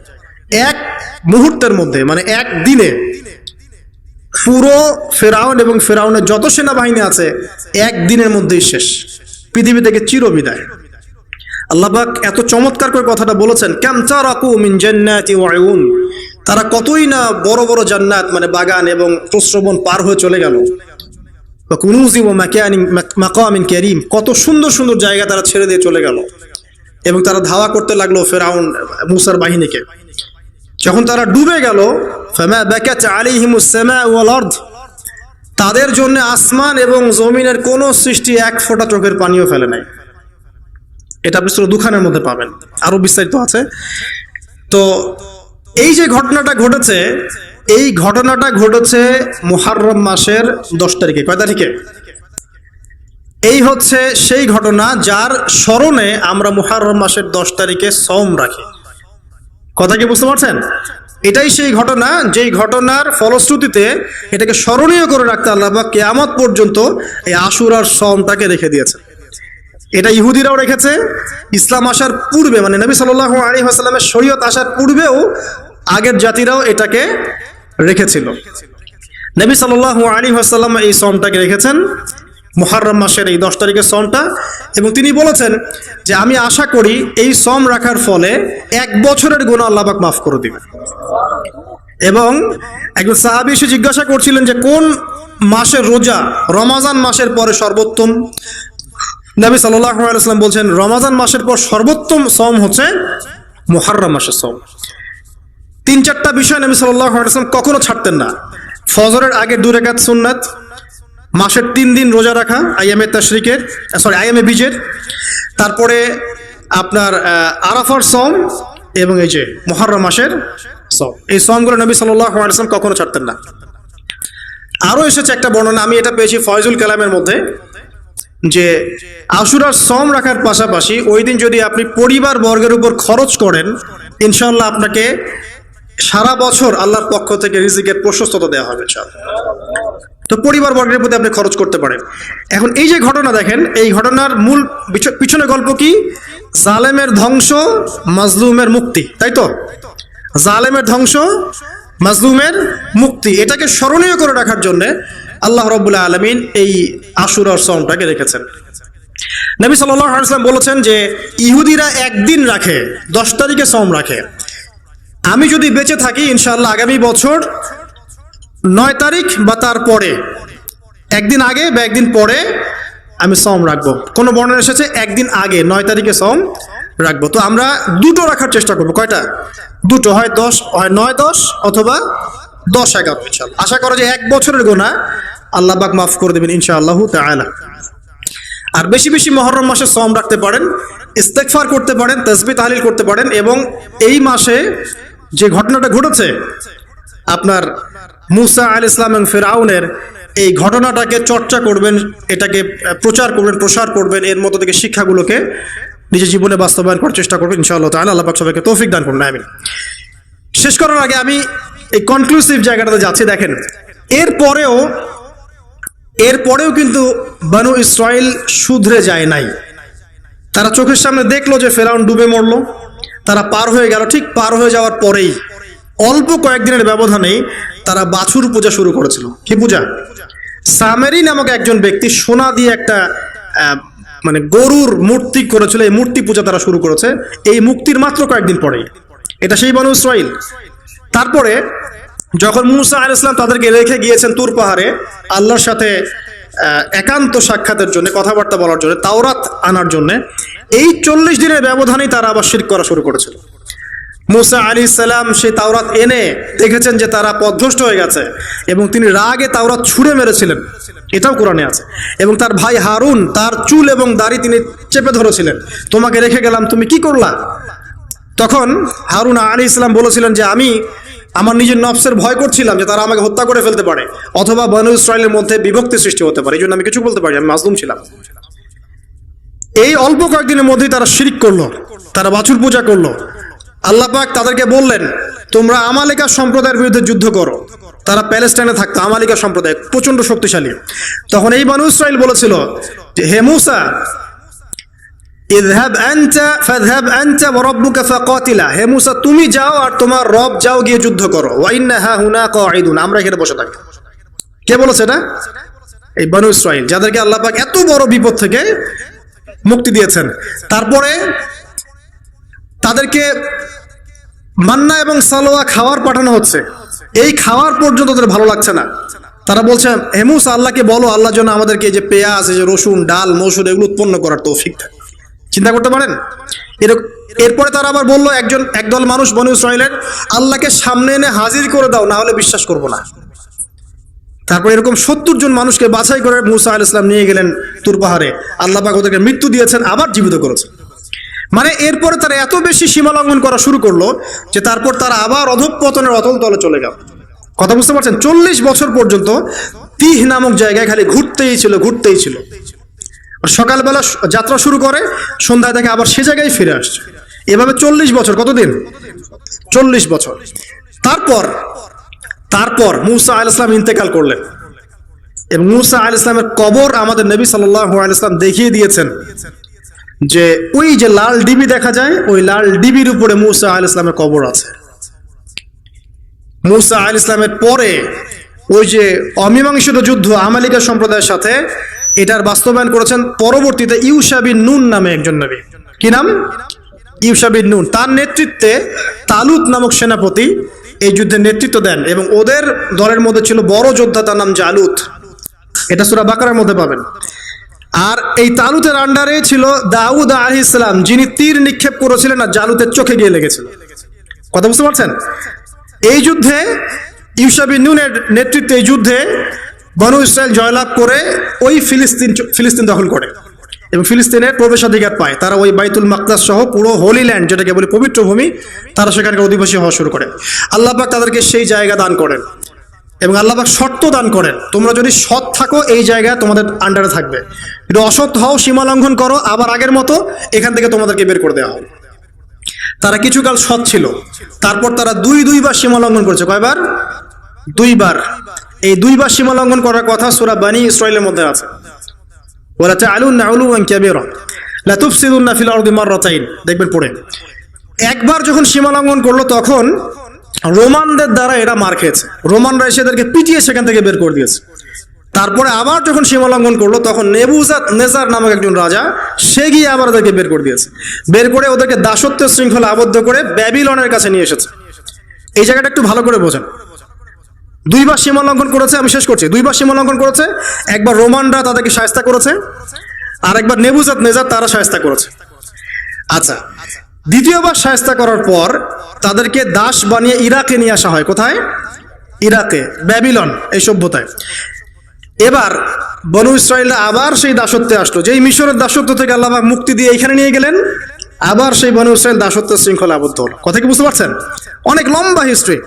Speaker 1: এক মুহূর্তের মধ্যে, মানে এক দিনে পুরো ফেরাউন এবং ফেরাউনের যত সেনাবাহিনী আছে একদিনের মধ্যেই শেষ, পৃথিবী থেকে চিরবিদায়। আল্লাহ পাক এত চমৎকার করে কথাটা বলেছেন, কাম তারাকু মিন জান্নাতি ওয়া উয়ুন, তারা কতই না বড় বড় জান্নাত মানে বাগান এবং প্রস্রবণ পার হয়ে চলে গেল। ওয়া কুনুজি ওয়া মাকামিন কারীম, কত সুন্দর সুন্দর জায়গা তারা ছেড়ে দিয়ে চলে গেল। এবং তারা ধাওয়া করতে লাগলো ফেরাউন মূসার বাহিনীকে। যখন তারা ডুবে গেল, ফামা বাকাত আলাইহিমুস সামাউ ওয়াল আরদ, তাদের জন্য আসমান এবং জমিনের কোন সৃষ্টি এক ফোঁটা চোখের পানিও ফেলে নাই। এটা আপনি সূরা দুখানের মধ্যে পাবেন, আরো বিস্তারিত আছে। তো এই যে ঘটনাটা ঘটেছে, এই ঘটনাটা ঘটেছে মুহররম মাসের 10 তারিখে। কয় তারিখে? এই হচ্ছে সেই ঘটনা যার স্মরণে আমরা মুহররম মাসের 10 তারিখে সওম রাখি। কথা কি বুঝতে পারছেন? এটাই সেই ঘটনা, যেই ঘটনার ফলশ্রুতিতে এটাকে স্মরণীয় করে রাখতে আল্লাহ পাক কিয়ামত পর্যন্ত এই আশুরার সওমটাকে রেখে দিয়েছে। এটা ইহুদিরাও রেখেছে, ইসলাম আসার পূর্বে, মানে নবী সাল্লাল্লাহু আলাইহি ওয়াসাল্লামের শরীয়ত আসার পূর্বেও আগের জাতিরাও এটাকে রেখেছিল। নবী সাল্লাল্লাহু আলাইহি ওয়াসাল্লাম এই সওমটাকে রেখেছেন, মুহররম মাসের এই 10 তারিখের সওমটা। এবং তিনি বলেছেন যে আমি আশা করি এই সওম রাখার ফলে 1 বছরের গুনাহ আল্লাহ পাক মাফ করে দিবেন। এবং একজন সাহাবী এসে জিজ্ঞাসা করছিলেন যে কোন মাসের রোজা রমাজান মাসের পরে সর্বোত্তম? নবী সাল্লাল্লাহু আলাইহি ওয়াসাল্লাম বলছেন রমাজান মাসের পর সর্বোত্তম সওম হচ্ছে মুহররম মাসের সওম। 3-4টা বিষয় নবী সাল্লাল্লাহু আলাইহি ওয়াসাল্লাম কখনো ছাড়তেন না। ফজরের আগে 2 রাকাত সুন্নাত, মাসের 3 দিন রোজা রাখা আইয়ামে তাশরিকের, আইয়ামে বীজের, তারপরে আপনার আরাফার সম, এবং এই যে মুহররম মাসের সম। এই সমগুলো নবী সাল্লাল্লাহু আলাইহি ওয়াসাল্লাম কখনো ছাড়তেন না। আরও এসেছে একটা বর্ণনা, আমি এটা পেয়েছি ফয়জুল কালামের মধ্যে, যে আশুরার সম রাখার পাশাপাশি ওই দিন যদি আপনি পরিবার বর্গের উপর খরচ করেন, ইনশাআল্লাহ আপনাকে সারা বছর আল্লাহর পক্ষ থেকে রিজিকের প্রশস্ততা দেওয়া হবে ইনশাআল্লাহ। তো পরিবার বর্গের প্রতি আপনি খরচ করতে পারেন। এখন এই যে ঘটনা দেখেন, এই ঘটনার মূল পিছনে গল্প কি? জালেমের ধ্বংস, মাজলুমের মুক্তি, তাই তো? জালেমের ধ্বংস, মাজলুমের মুক্তি, এটাকে স্মরণীয় করে রাখার জন্য আল্লাহ রাব্বুল আলামিন এই আশুরার সওমটাকে রেখেছেন। নবী সাল্লাল্লাহু আলাইহি ওয়াসাল্লাম বলেছেন যে ইহুদিরা একদিন রাখে, 10 তারিখে সওম রাখে। আমি যদি বেঁচে থাকি ইনশাআল্লাহ আগামী বছর 9 তারিখ বা তার পরে, একদিন আগে বা একদিন পরে আমি সওম রাখবো। কোনো বর্ণনা এসেছে একদিন আগে 9 তারিখে সওম রাখবো। তো আমরা দুটো রাখার চেষ্টা করবো। কয়টা? দুটো, হয় 10, হয় 9, 10 অথবা 10, 11 ইনশাআল্লাহ। আশা করো যে 1 বছরের গুনাহ আল্লাহ পাক মাফ করে দেবেন ইনশাআল্লাহু তাআলা। আর বেশি বেশি মুহররম মাসে সওম রাখতে পারেন, ইস্তেগফার করতে পারেন, তাসবিহ তাহলিল করতে পারেন, এবং এই মাসে যে ঘটনাটা ঘটেছে আপনার মুসা আলাইহিস সালাম এবং ফিরআউনের, এই ঘটনাটাকে চর্চা করবেন, এটাকে প্রচার করবেন, প্রসার করবেন, এর মধ্যে থেকে শিক্ষাগুলোকে নিজের জীবনে বাস্তবায়ন করার চেষ্টা করবেন ইনশাআল্লাহ তাআলা। আল্লাহ পাক সবাইকে তৌফিক দান করুন, আমিন। শেষ করার আগে আমি এই কনক্লুসিভ জায়গাটাতে যাচ্ছি। দেখেন, এরপরেও কিন্তু বনু ইসরাইল শুধরে যায় নাই। তারা চোখের সামনে দেখলো যে ফেরাউন ডুবে মরলো, তারা পার হয়ে গেল। ঠিক পার হয়ে যাওয়ার পরেই অল্প কয়েকদিনের ব্যবধানেই তারা বাছুর পূজা শুরু করেছিল। কি পূজা? সামেরি নামক একজন ব্যক্তি সোনা দিয়ে একটা মানে গরুর মূর্তি করেছিল, এই মূর্তি পূজা তারা শুরু করেছে এই মুক্তির মাত্র কয়েকদিন পরেই। এটা সেই বনু ইসরাইল। তারপরে যখন মুসা আলাইহিস সালাম তাদেরকে রেখে গিয়েছেন তুর পাহাড়ে আল্লাহর সাথে একান্ত সাক্ষাতের জন্য, কথাবার্তা বলার জন্য, তাওরাত আনার জন্য, এই 40 দিনের ব্যবধানেই তারা আবার শিরক করা শুরু করেছিল। মুসা আলাইহিস সালাম সেই তাওরাত এনে দেখেছেন যে তারা পথভ্রষ্ট হয়ে গেছে, এবং তিনি রাগে তাওরাত ছুঁড়ে মেরেছিলেন, এটাও কোরআনে আছে। এবং তার ভাই হারুন তার চুল এবং দাড়ি তিনি চেপে ধরেছিলেন, তোমাকে রেখে গেলাম, তুমি কি করলা? তখন হারুন আলাইহিস সালাম বলেছিলেন যে আমি আমার নিজের নফসের ভয় করছিলাম যে তারা আমাকে হত্যা করে ফেলতে পারে, অথবা বনু ইসরাইলের মধ্যে বিভক্তি সৃষ্টি হতে পারে, এই জন্য আমি কিছু বলতে পারি, আমি মাজলুম ছিলাম। এই অল্প কয়েকদিনের মধ্যেই তারা শিরক করলো, তারা বাছুর পূজা করলো। আল্লাহ পাক তাদেরকে বললেন, তোমরা আমালিকা সম্প্রদায়ের বিরুদ্ধে যুদ্ধ করো। তারা প্যালেস্টাইনে থাকতো, আমালিকা সম্প্রদায় প্রচন্ড শক্তিশালী। তখন এই বনু ইসরাইল বলেছিল যে হে মুসা, ইযহাব আনতা ফাযহাব আনতা ওয়া রাব্বুকা ফাকাতিলা, হে মুসা তুমি যাও আর তোমার রব যাও গিয়ে যুদ্ধ করো। ওয়া ইন্না হাহুনা কাঈদুন, আমরা এখানে বসে থাকি। কে বলেছে এটা? এই বনু ইসরাইল, যাদেরকে আল্লাহ পাক এত বড় বিপদ থেকে মুক্তি দিয়েছেন। তারপরে তাদেরকে মান্না এবং সালোয়া খাওয়ার পাঠানো হচ্ছে, এই খাওয়ার পর্যন্ত তাদের ভালো লাগছে না। তারা বলছে হে মুসা, আল্লাহকে বলো আল্লাহর জন্য আমাদেরকে এই যে পেঁয়াজ, এই যে রসুন, ডাল, মসুর এগুলো উৎপন্ন করার তৌফিক দেন। চিন্তা করতে পারেন? এরপরে তারা আবার বললো একদল মানুষ বনু ইসরাইলের, আল্লাহকে সামনে এনে হাজির করে দাও, না হলে বিশ্বাস করবো না। তারপর এরকম 70 জন মানুষকে বাছাই করে মুসা আলাইহিস সালাম নিয়ে গেলেন তুর পাহাড়ে। আল্লাহ পাক ওদেরকে মৃত্যু দিয়েছেন, আবার জীবিত করেছেন। মানে এরপরে তারা এত বেশি সীমা লঙ্ঘন করা শুরু করলো যে তারপর তারা আবার অধঃপতনের অতল তলে চলে গেল। কথা বুঝতে পারছেন? 40 বছর পর্যন্ত তিহ নামক জায়গায় খালি ঘুরতেই ছিল। সকালবেলা যাত্রা শুরু করে, সন্ধ্যায় থেকে আবার সে জায়গায় ফিরে আসছে। এভাবে 40 বছর। কতদিন? 40 বছর। তারপর মুসা আলাইহিস সালাম ইন্তেকাল করলেন, এবং মুসা আলাইহিস সালামের কবর আমাদের নবী সাল্লাল্লাহু আলাইহি ওয়াসাল্লাম দেখিয়ে দিয়েছেন যে ওই যে লাল ডিবি দেখা যায়, ওই লাল ডিবির উপরে মুসা আলাইহিস সালামের কবর আছে। মুসা আলাইহিস সালামের পরে ওই যে অমীমাংসিত যুদ্ধ আমালিকা সম্প্রদায়ের সাথে, এটার বাস্তবায়ন করেছেন পরবর্তীতে ইউশা বিন নুন নামে একজন নবী। কি নাম? ইউশা বিন নুন। তার নেতৃত্বে তালুত নামক সেনাপতি এই যুদ্ধের নেতৃত্ব দেন, এবং ওদের দলের মধ্যে ছিল বড় যোদ্ধা, তার নাম জালুত। এটা সূরা বাকারার মধ্যে পাবেন। আর এই তালুতের আন্ডারে ছিল দাউদ আলাইহিস সালাম, যিনি তীর নিক্ষেপ করেছিলেন আর জালুতের চোখে গিয়ে লেগেছিল। কথা বুঝতে পারছেন? এই যুদ্ধে ইউশা বিন নুনের নেতৃত্বে এই যুদ্ধে বনু ইসরায়েল জয়লাভ করে ওই ফিলিস্তিন দখল করে এবং ফিলিস্তিনের প্রবেশাধিকার পায়। তারা ওই বাইতুল মাকদাস সহ পুরো হোলি ল্যান্ড, যেটাকে বলে পবিত্র ভূমি, তারা সেখানকার অধিবাসী হওয়া শুরু করে। আল্লাহ পাক তাদেরকে সেই জায়গা দান করেন এবং আল্লাহ পাক শর্ত দান করেন, তোমরা যদি সৎ থাকো এই জায়গা তোমাদের আন্ডারে থাকবে, যদি অসৎ হও, সীমা লঙ্ঘন করো, আবার আগের মতো এখান থেকে তোমাদেরকে বের করে দেওয়া হবে। তারা কিছুকাল সৎ ছিল, তারপর তারা দুইবার সীমা লঙ্ঘন করেছে। কয়বার? 2 বার। এই 2 বার সীমা লঙ্ঘন করার কথা সূরা বনী ইসরাঈলের মধ্যে আছে, ওয়ালা তা'আলুন্না উলুওয়ান কাবীরা লা তুফসিদুন্না ফিল আরদি মাররাতাইন, দেখবেন পড়ে। একবার যখন সীমা লঙ্ঘন করলো তখন রোমানদের দ্বারা এরা মার খেয়েছে, রোমানরা এসে এদেরকে পিটিয়ে সেখান থেকে বের করে দিয়েছে। তারপরে আবার যখন সীমা লঙ্ঘন করলো তখন নেবুজাদনেজার নামক একজন রাজা, সে গিয়ে আবার ওদেরকে বের করে দিয়েছে, বের করে ওদেরকে দাসত্বের শৃঙ্খলা আবদ্ধ করে ব্যাবিলনের কাছে নিয়ে এসেছে। এই জায়গাটা একটু ভালো করে বোঝেন। 2 বার সীমা লঙ্ঘন করেছে, আমি শেষ করছি। 2 বার সীমা লঙ্ঘন করেছে, একবার রোমানরা তাদেরকে শায়েস্তা করেছে, আর একবার নেবুজাদনেজার তারা শায়েস্তা করেছে। আচ্ছা, দ্বিতীয়বার শায়েস্তা করার পর তাদেরকে দাস বানিয়ে ইরাকে নিয়ে আসা হয়। কোথায়? ইরাকে, ব্যাবিলন এই সভ্যতায়। এবার বনু ইসরাঈলরা আবার সেই দাসত্বে আসলো, যেই মিশরের দাসত্ব থেকে আল্লাহ পাক মুক্তি দিয়ে এখানে নিয়ে গেলেন, আবার সেই বনু ইসরাঈল দাসত্বের শৃঙ্খলা আবদ্ধ হলো। কথা কি বুঝতে পারছেন? অনেক লম্বা হিস্ট্রি।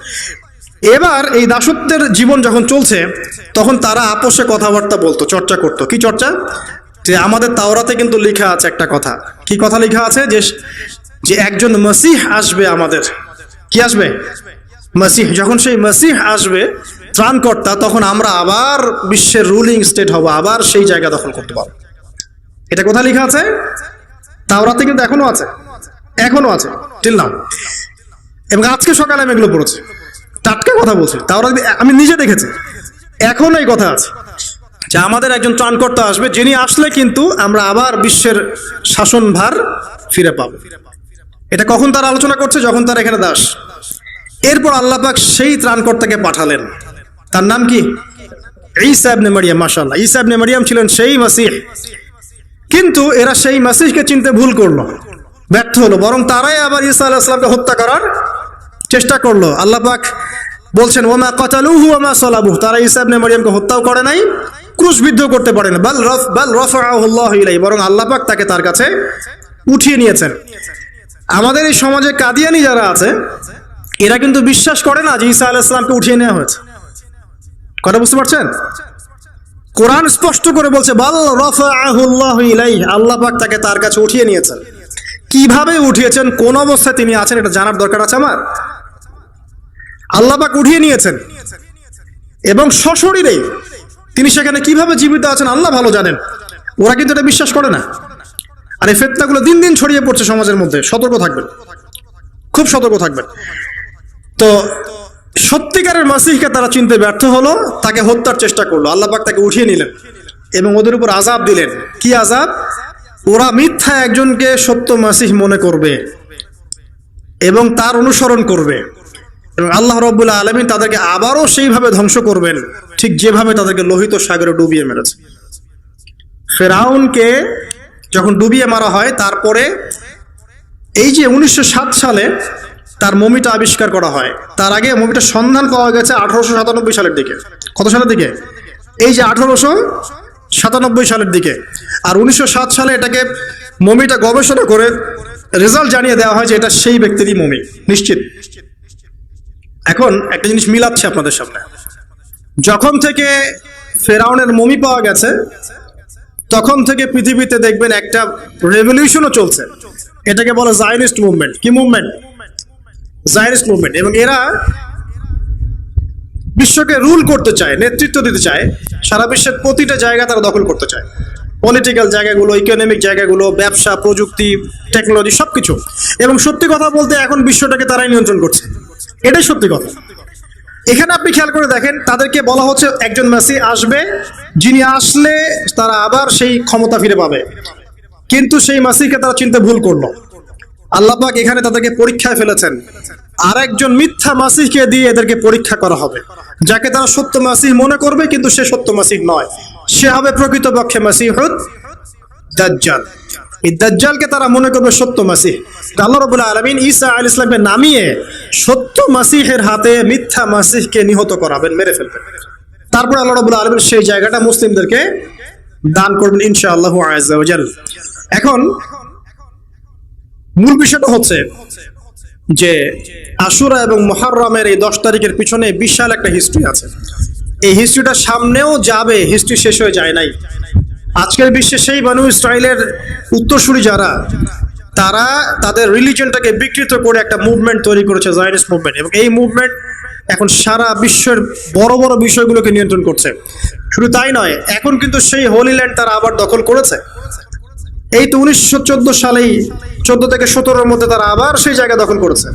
Speaker 1: এবার এই দাসত্বের জীবন যখন চলছে তখন তারা আপোষে কথাবার্তা বলতো, চর্চা করতো। কি চর্চা? যে আমাদের তাওরাতে কিন্তু লেখা আছে একটা কথা। কি কথা লেখা আছে? যে একজন মসিহ আসবে আমাদের। কি আসবে? মসিহ। যখন সেই মসিহ আসবে, ত্রাণকর্তা, তখন আমরা আবার বিশ্বের রুলিং স্টেট হব, আবার সেই জায়গা দখল করতে পারবো। এটা কোথায় লেখা আছে? তাওরাতে কিন্তু এখনো আছে, এখনো আছে টিল নাও। এবং আজকে সকালে আমি এগুলো পড়েছি, টাটকা কথা বলছি, তাওরাত আমি নিজে দেখেছি, এখন এই কথা আছে যে আমাদের একজন ত্রাণকর্তা আসবে, যিনি আসলে কিন্তু আমরা আবার বিশ্বের শাসনভার ফিরে পাবো। এটা কখন তারা আলোচনা করছে? যখন তারা এখানে দাস। এরপর আল্লাহ পাক সেই ত্রাণকর্তাকে পাঠালেন, তার নাম কি? ঈসা ইবনে মারইয়াম। মাশাআল্লাহ, ঈসা ইবনে মারইয়াম ছিলেন সেই মাসিহ। কিন্তু এরা সেই মাসিহকে চিনতে ভুল করলো, ব্যর্থ হলো, বরং তারাই আবার ঈসা আলাইহিস সালামকে হত্যা করার চেষ্টা করলো। আল্লাহ পাক বলছেন, ওয়া মা কাতালুহু ওয়া মা সালাবুহু, তারা ঈসা ইবনে মারইয়ামকে হত্যাও করে নাই, ক্রুশবিদ্ধ করতে পারে না। বাল রাফাআহু আল্লাহু ইলাইহি, বরং আল্লাহ পাক তাকে তার কাছে উঠিয়ে নিয়েছেন। আমাদের এই সমাজে কাদিয়ানি যারা আছে, এরা কিন্তু বিশ্বাস করে না যে ঈসা আলাইহিস সালামকে উঠিয়ে নেওয়া হয়েছে। কথা বুঝতে পারছেন? কোরআন স্পষ্ট করে বলছে, বাল রাফাআহু আল্লাহু ইলাইহি, আল্লাহ পাক তাকে তার কাছে উঠিয়ে নিয়েছেন। কিভাবে উঠিয়েছেন, কোন অবস্থায় তিনি আছেন, এটা জানার দরকার আছে আমার। আল্লাহ পাক উঠিয়ে নিয়েছেন এবং সশরীরেই তিনি সেখানে কিভাবে জীবিত আছেন আল্লাহ ভালো জানেন। ওরা কিন্তু এটা বিশ্বাস করে না। আর এই ফিতনাগুলো দিন দিন ছড়িয়ে পড়ছে সমাজের মধ্যে। সতর্ক থাকবেন, খুব সতর্ক থাকবেন। তো সত্যিকারের মাসিহকে তারা চিনতে ব্যর্থ হলো, তাকে হত্যার চেষ্টা করলো। আল্লাহ পাক তাকে উঠিয়ে নিলেন এবং ওদের উপর আযাব দিলেন। কি আযাব? ওরা মিথ্যা একজনকে সত্য মাসিহ মনে করবে এবং তার অনুসরণ করবে, এবং আল্লাহ রাব্বুল আলামিন তাদেরকে আবারও সেইভাবে ধ্বংস করবেন, ঠিক যেভাবে তাদেরকে লোহিত সাগরে ডুবিয়ে মেরেছে। ফেরাউনকে যখন ডুবিয়ে মারা হয়, তারপরে এই যে 1907 সালে তার মমিটা আবিষ্কার করা হয়, তার আগে মমিটার সন্ধান পাওয়া গেছে 1897 সালের দিকে। কত সালের দিকে? এই যে 1897 সালের দিকে। আর 1907 সালে এটাকে মমিটা গবেষণা করে রেজাল্ট জানিয়ে দেওয়া হয় যে এটা সেই ব্যক্তিরই মমি, নিশ্চিত। এখন একটা জিনিস মিলাচ্ছে আপনাদের সামনে। যখন থেকে ফেরাউনের মমি পাওয়া গেছে, তখন থেকে পৃথিবীতে দেখবেন একটা রেভলিউশনও চলছে। এটাকে বলে জায়নিস্ট মুভমেন্ট। কি মুভমেন্ট? Zionist movement. এবং এরা বিশ্বকে রুল করতে চায়, নেতৃত্ব দিতে চায়, সারা বিশ্বের প্রতিটা জায়গা তারা দখল করতে চায়। পলিটিক্যাল জায়গাগুলো, ইকোনমিক জায়গাগুলো, ব্যবসা, প্রযুক্তি, টেকনোলজি, সবকিছু। এবং সত্যি কথা বলতে এখন বিশ্বটাকে তারাই নিয়ন্ত্রণ করছে, এটাই সত্যি কথা। এখানে আপনি খেয়াল করে দেখেন, তাদেরকে বলা হচ্ছে একজন মেসি আসবে, যিনি আসলে তারা আবার সেই ক্ষমতা ফিরে পাবে। কিন্তু সেই মাসিহকে তারা চিনতে ভুল করলো। আল্লাহ পাক এখানে তাদেরকে পরীক্ষায় ফেলেছেন। আর একজন মিথ্যা মাসিহকে দিয়ে এদেরকে পরীক্ষা করা হবে, যাকে তারা সত্য মাসিহ মনে করবে, কিন্তু সে সত্য মাসিহ নয়। সে হবে প্রকৃতপক্ষে মাসিহুদ দাজ্জাল। এই দাজ্জালকে তারা মনে করবে সত্য মাসিহ। আল্লাহ রাব্বুল আলামিন ঈসা আলাইহিস সালামকে নামিয়ে সত্য মাসিহের হাতে মিথ্যা মাসিহকে নিহত করাবেন, মেরে ফেলবেন। তারপর আল্লাহ রাব্বুল আলামিন সেই জায়গাটা মুসলিমদেরকে দান করবেন ইনশাআল্লাহু আযজা ওয়া জাল। এখন মূল বিষয়টা হচ্ছে যে আশুরা এবং মুহররমের এই 10 তারিখের পিছনে বিশাল একটা হিস্ট্রি আছে। এই হিস্ট্রিটা সামনেও যাবে, হিস্ট্রি শেষ হয়ে যায় নাই। আজকের বিশ্বে সেই বনু ইসরাইলের উত্তরসূরি যারা, তারা তাদের রিলিজনটাকে বিকৃত করে একটা মুভমেন্ট তৈরি করেছে, জায়নিস্ট মুভমেন্ট, এবং এই মুভমেন্ট এখন সারা বিশ্বের বড় বড় বিষয়গুলোকে নিয়ন্ত্রণ করছে। শুধু তাই নয়, এখন কিন্তু সেই হোলি ল্যান্ড তারা আবার দখল করেছে। এই তো 1914 সালেই 14 থেকে 17-এর মধ্যে তারা আবার সেই জায়গা দখল করেছে।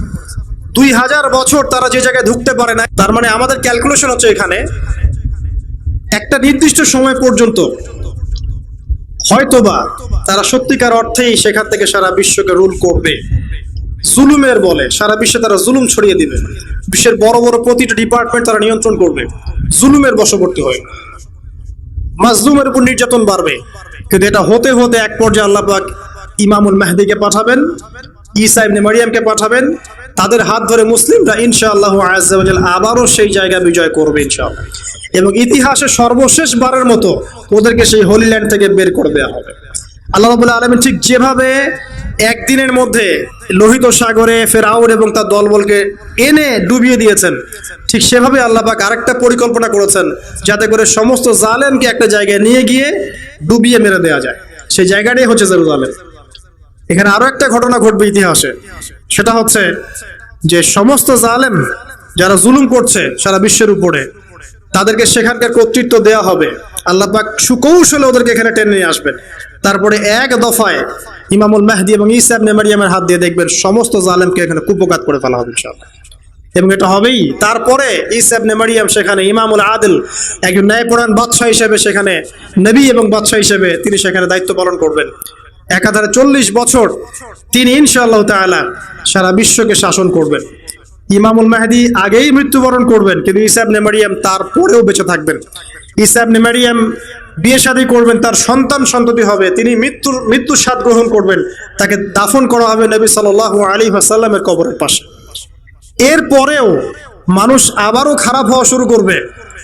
Speaker 1: 2000 বছর তারা যে জায়গায় ঢুকতে পারে না। তার মানে আমাদের ক্যালকুলেশন হচ্ছে এখানে একটা নির্দিষ্ট সময় পর্যন্ত হয়তোবা তারা সত্যিকার অর্থেই সেখান থেকে সারা বিশ্বকে রুল করবে। জুলুমের বলে সারা বিশ্বে তারা জুলুম ছড়িয়ে দিবে। বিশ্বের বড় বড় প্রতিটা ডিপার্টমেন্ট তারা নিয়ন্ত্রণ করবে, জুলুমের বশবর্তী হয়ে মাজলুমের উপর নির্যাতন বাড়বে। কিন্তু এটা হতে হতে এক পর্যায়ে আল্লাহ পাক ইমামুল মেহদিকে পাঠাবেন, ঈসা ইবনে মারিয়ামকে পাঠাবেন। তাদের হাত ধরে মুসলিমরা ইনশাআল্লাহ আযজা ওয়া জাল আবারও সেই জায়গা বিজয় করবে ইনশাআল্লাহ, এবং ইতিহাসে সর্বশেষ বারের মতো ওদেরকে সেই হোলি ল্যান্ড থেকে বের করে দেওয়া হবে। আল্লাহ রাব্বুল আলামিন ঠিক যেভাবে একদিনের মধ্যে লোহিত সাগরে ফেরাউন এবং তার দলবলকে এনে ডুবিয়ে দিয়েছেন, ঠিক সেভাবে আল্লাহ পাক আরেকটা পরিকল্পনা করেছেন যাতে করে সমস্ত জালেমকে একটা জায়গায় নিয়ে গিয়ে ডুবিয়ে মেরে দেওয়া যায়। সেই জায়গাটাই হচ্ছে জেরুজালেম। এখানে আরো একটা ঘটনা ঘটবে ইতিহাসে, সেটা হচ্ছে যে সমস্ত জালেম যারা জুলুম করছে সারা বিশ্বের উপরে, তাদেরকে সেখানকার কর্তৃত্ব দেওয়া হবে। আল্লাহ পাক সুকৌশলে ওদেরকে এখানে টেনে নিয়ে আসবেন। তারপরে এক দফায় ইমামুল মেহদি এবং ঈসা ইবনে মারিয়ামের হাত দিয়ে দেখবেন সমস্ত জালেমকে এখানে কুপকাত করে ফেলা হবে ইনশাআল্লাহ। এবং এটা হবেই। তারপরে ঈসা ইবনে মারিয়াম সেখানে ইমামুল আদিল, একজন ন্যায়পরায়ণ বাদশাহ হিসেবে, সেখানে নবী এবং বাদশাহ হিসেবে তিনি সেখানে দায়িত্ব পালন করবেন। একাধারে 40 বছর তিনি ইনশাআল্লাহ তাআলা সারা বিশ্বকে শাসন করবেন। ইমামুল মেহদি আগেই মৃত্যুবরণ করবেন, কিন্তু ঈসা ইবনে মারিয়াম তারপরেও বেঁচে থাকবেন। ঈসা ইবনে মারিয়াম বিয়ে শাদী করবেন, তার সন্তান সন্ততি হবে, তিনি মৃত্যুর স্বাদ গ্রহণ করবেন, তাকে দাফন করা হবে নবী সাল্লাল্লাহু আলাইহি ওয়াসাল্লামের কবরের পাশে। এরপরেও মানুষ আবারও খারাপ হওয়া শুরু করবে,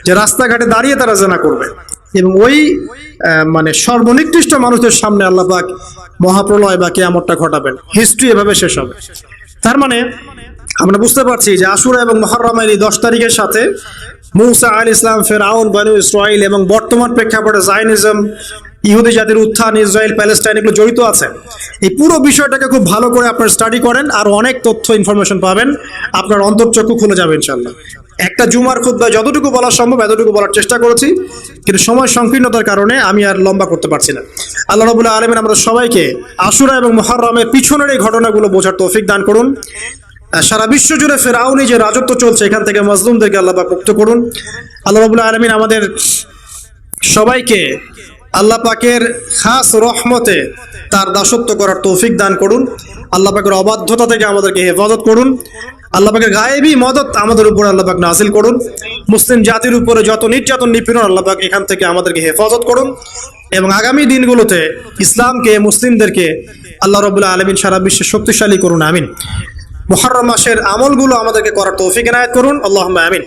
Speaker 1: যে রাস্তাঘাটে দাঁড়িয়ে তারা জিনা করবে, এবং ওই মানে সর্বনিকৃষ্ট মানুষদের সামনে আল্লাহ পাক মহাপ্রলয় বা কিয়ামতটা ঘটাবেন। হিস্ট্রি এভাবে শেষ হবে। তার মানে আমরা বুঝতে পারছি যে আশুরা এবং মুহররমের এই 10 তারিখের সাথে মূসা আলাইহিস সালাম, ফেরাউন, বনু ইসরাইল এবং বর্তমান প্রেক্ষাপটে জায়নিজম, ইহুদি জাতির উত্থান, ইসরায়েল প্যালেস্টাইন, এগুলো জড়িত আছে। এই পুরো বিষয়টাকে খুব ভালো করে আপনার স্টাডি করেন, আর অনেক তথ্য ইনফরমেশন পাবেন, আপনার অন্তর্চক্ষু খুলে যাবে ইনশাআল্লাহ। একটা জুমার খুতবায় যতটুকু বলা সম্ভব এতটুকু বলার চেষ্টা করেছি, কিন্তু সময় সংকীর্ণতার কারণে আমি আর লম্বা করতে পারছি না। আল্লাহ রাব্বুল আলামিন আমাদের সবাইকে আশুরা এবং মুহররমের পিছনের এই ঘটনাগুলো বোঝার তৌফিক দান করুন। সারা বিশ্ব জুড়ে ফেরাউনি যে রাজত্ব চলছে, এখান থেকে মাজলুমদেরকে আল্লাহ পাক মুক্ত করুন। আল্লাহ রাব্বুল আলামিন আমাদের সবাইকে আল্লাহ পাকের খাস রহমতে তার দাসত্ব করার তৌফিক দান করুন। আল্লাহ পাকের অবাধ্যতা থেকে আমাদেরকে হেফাজত করুন। আল্লাহ পাকের গায়েবী মদত আমাদের উপর আল্লাহ পাক নাযিল করুন। মুসলিম জাতির উপরে যত নির্যাতন নিপীড়ন আল্লাহ পাক এখান থেকে আমাদেরকে হেফাজত করুন, এবং আগামী দিনগুলোতে ইসলামকে, মুসলিমদেরকে আল্লাহ রাব্বুল আলামিন সারা বিশ্বে শক্তিশালী করুন। আমিন। মুহররম মাসের আমলগুলো আমাদেরকে করার তৌফিক এনায়েত করুন। আল্লাহুম্মা আমিন।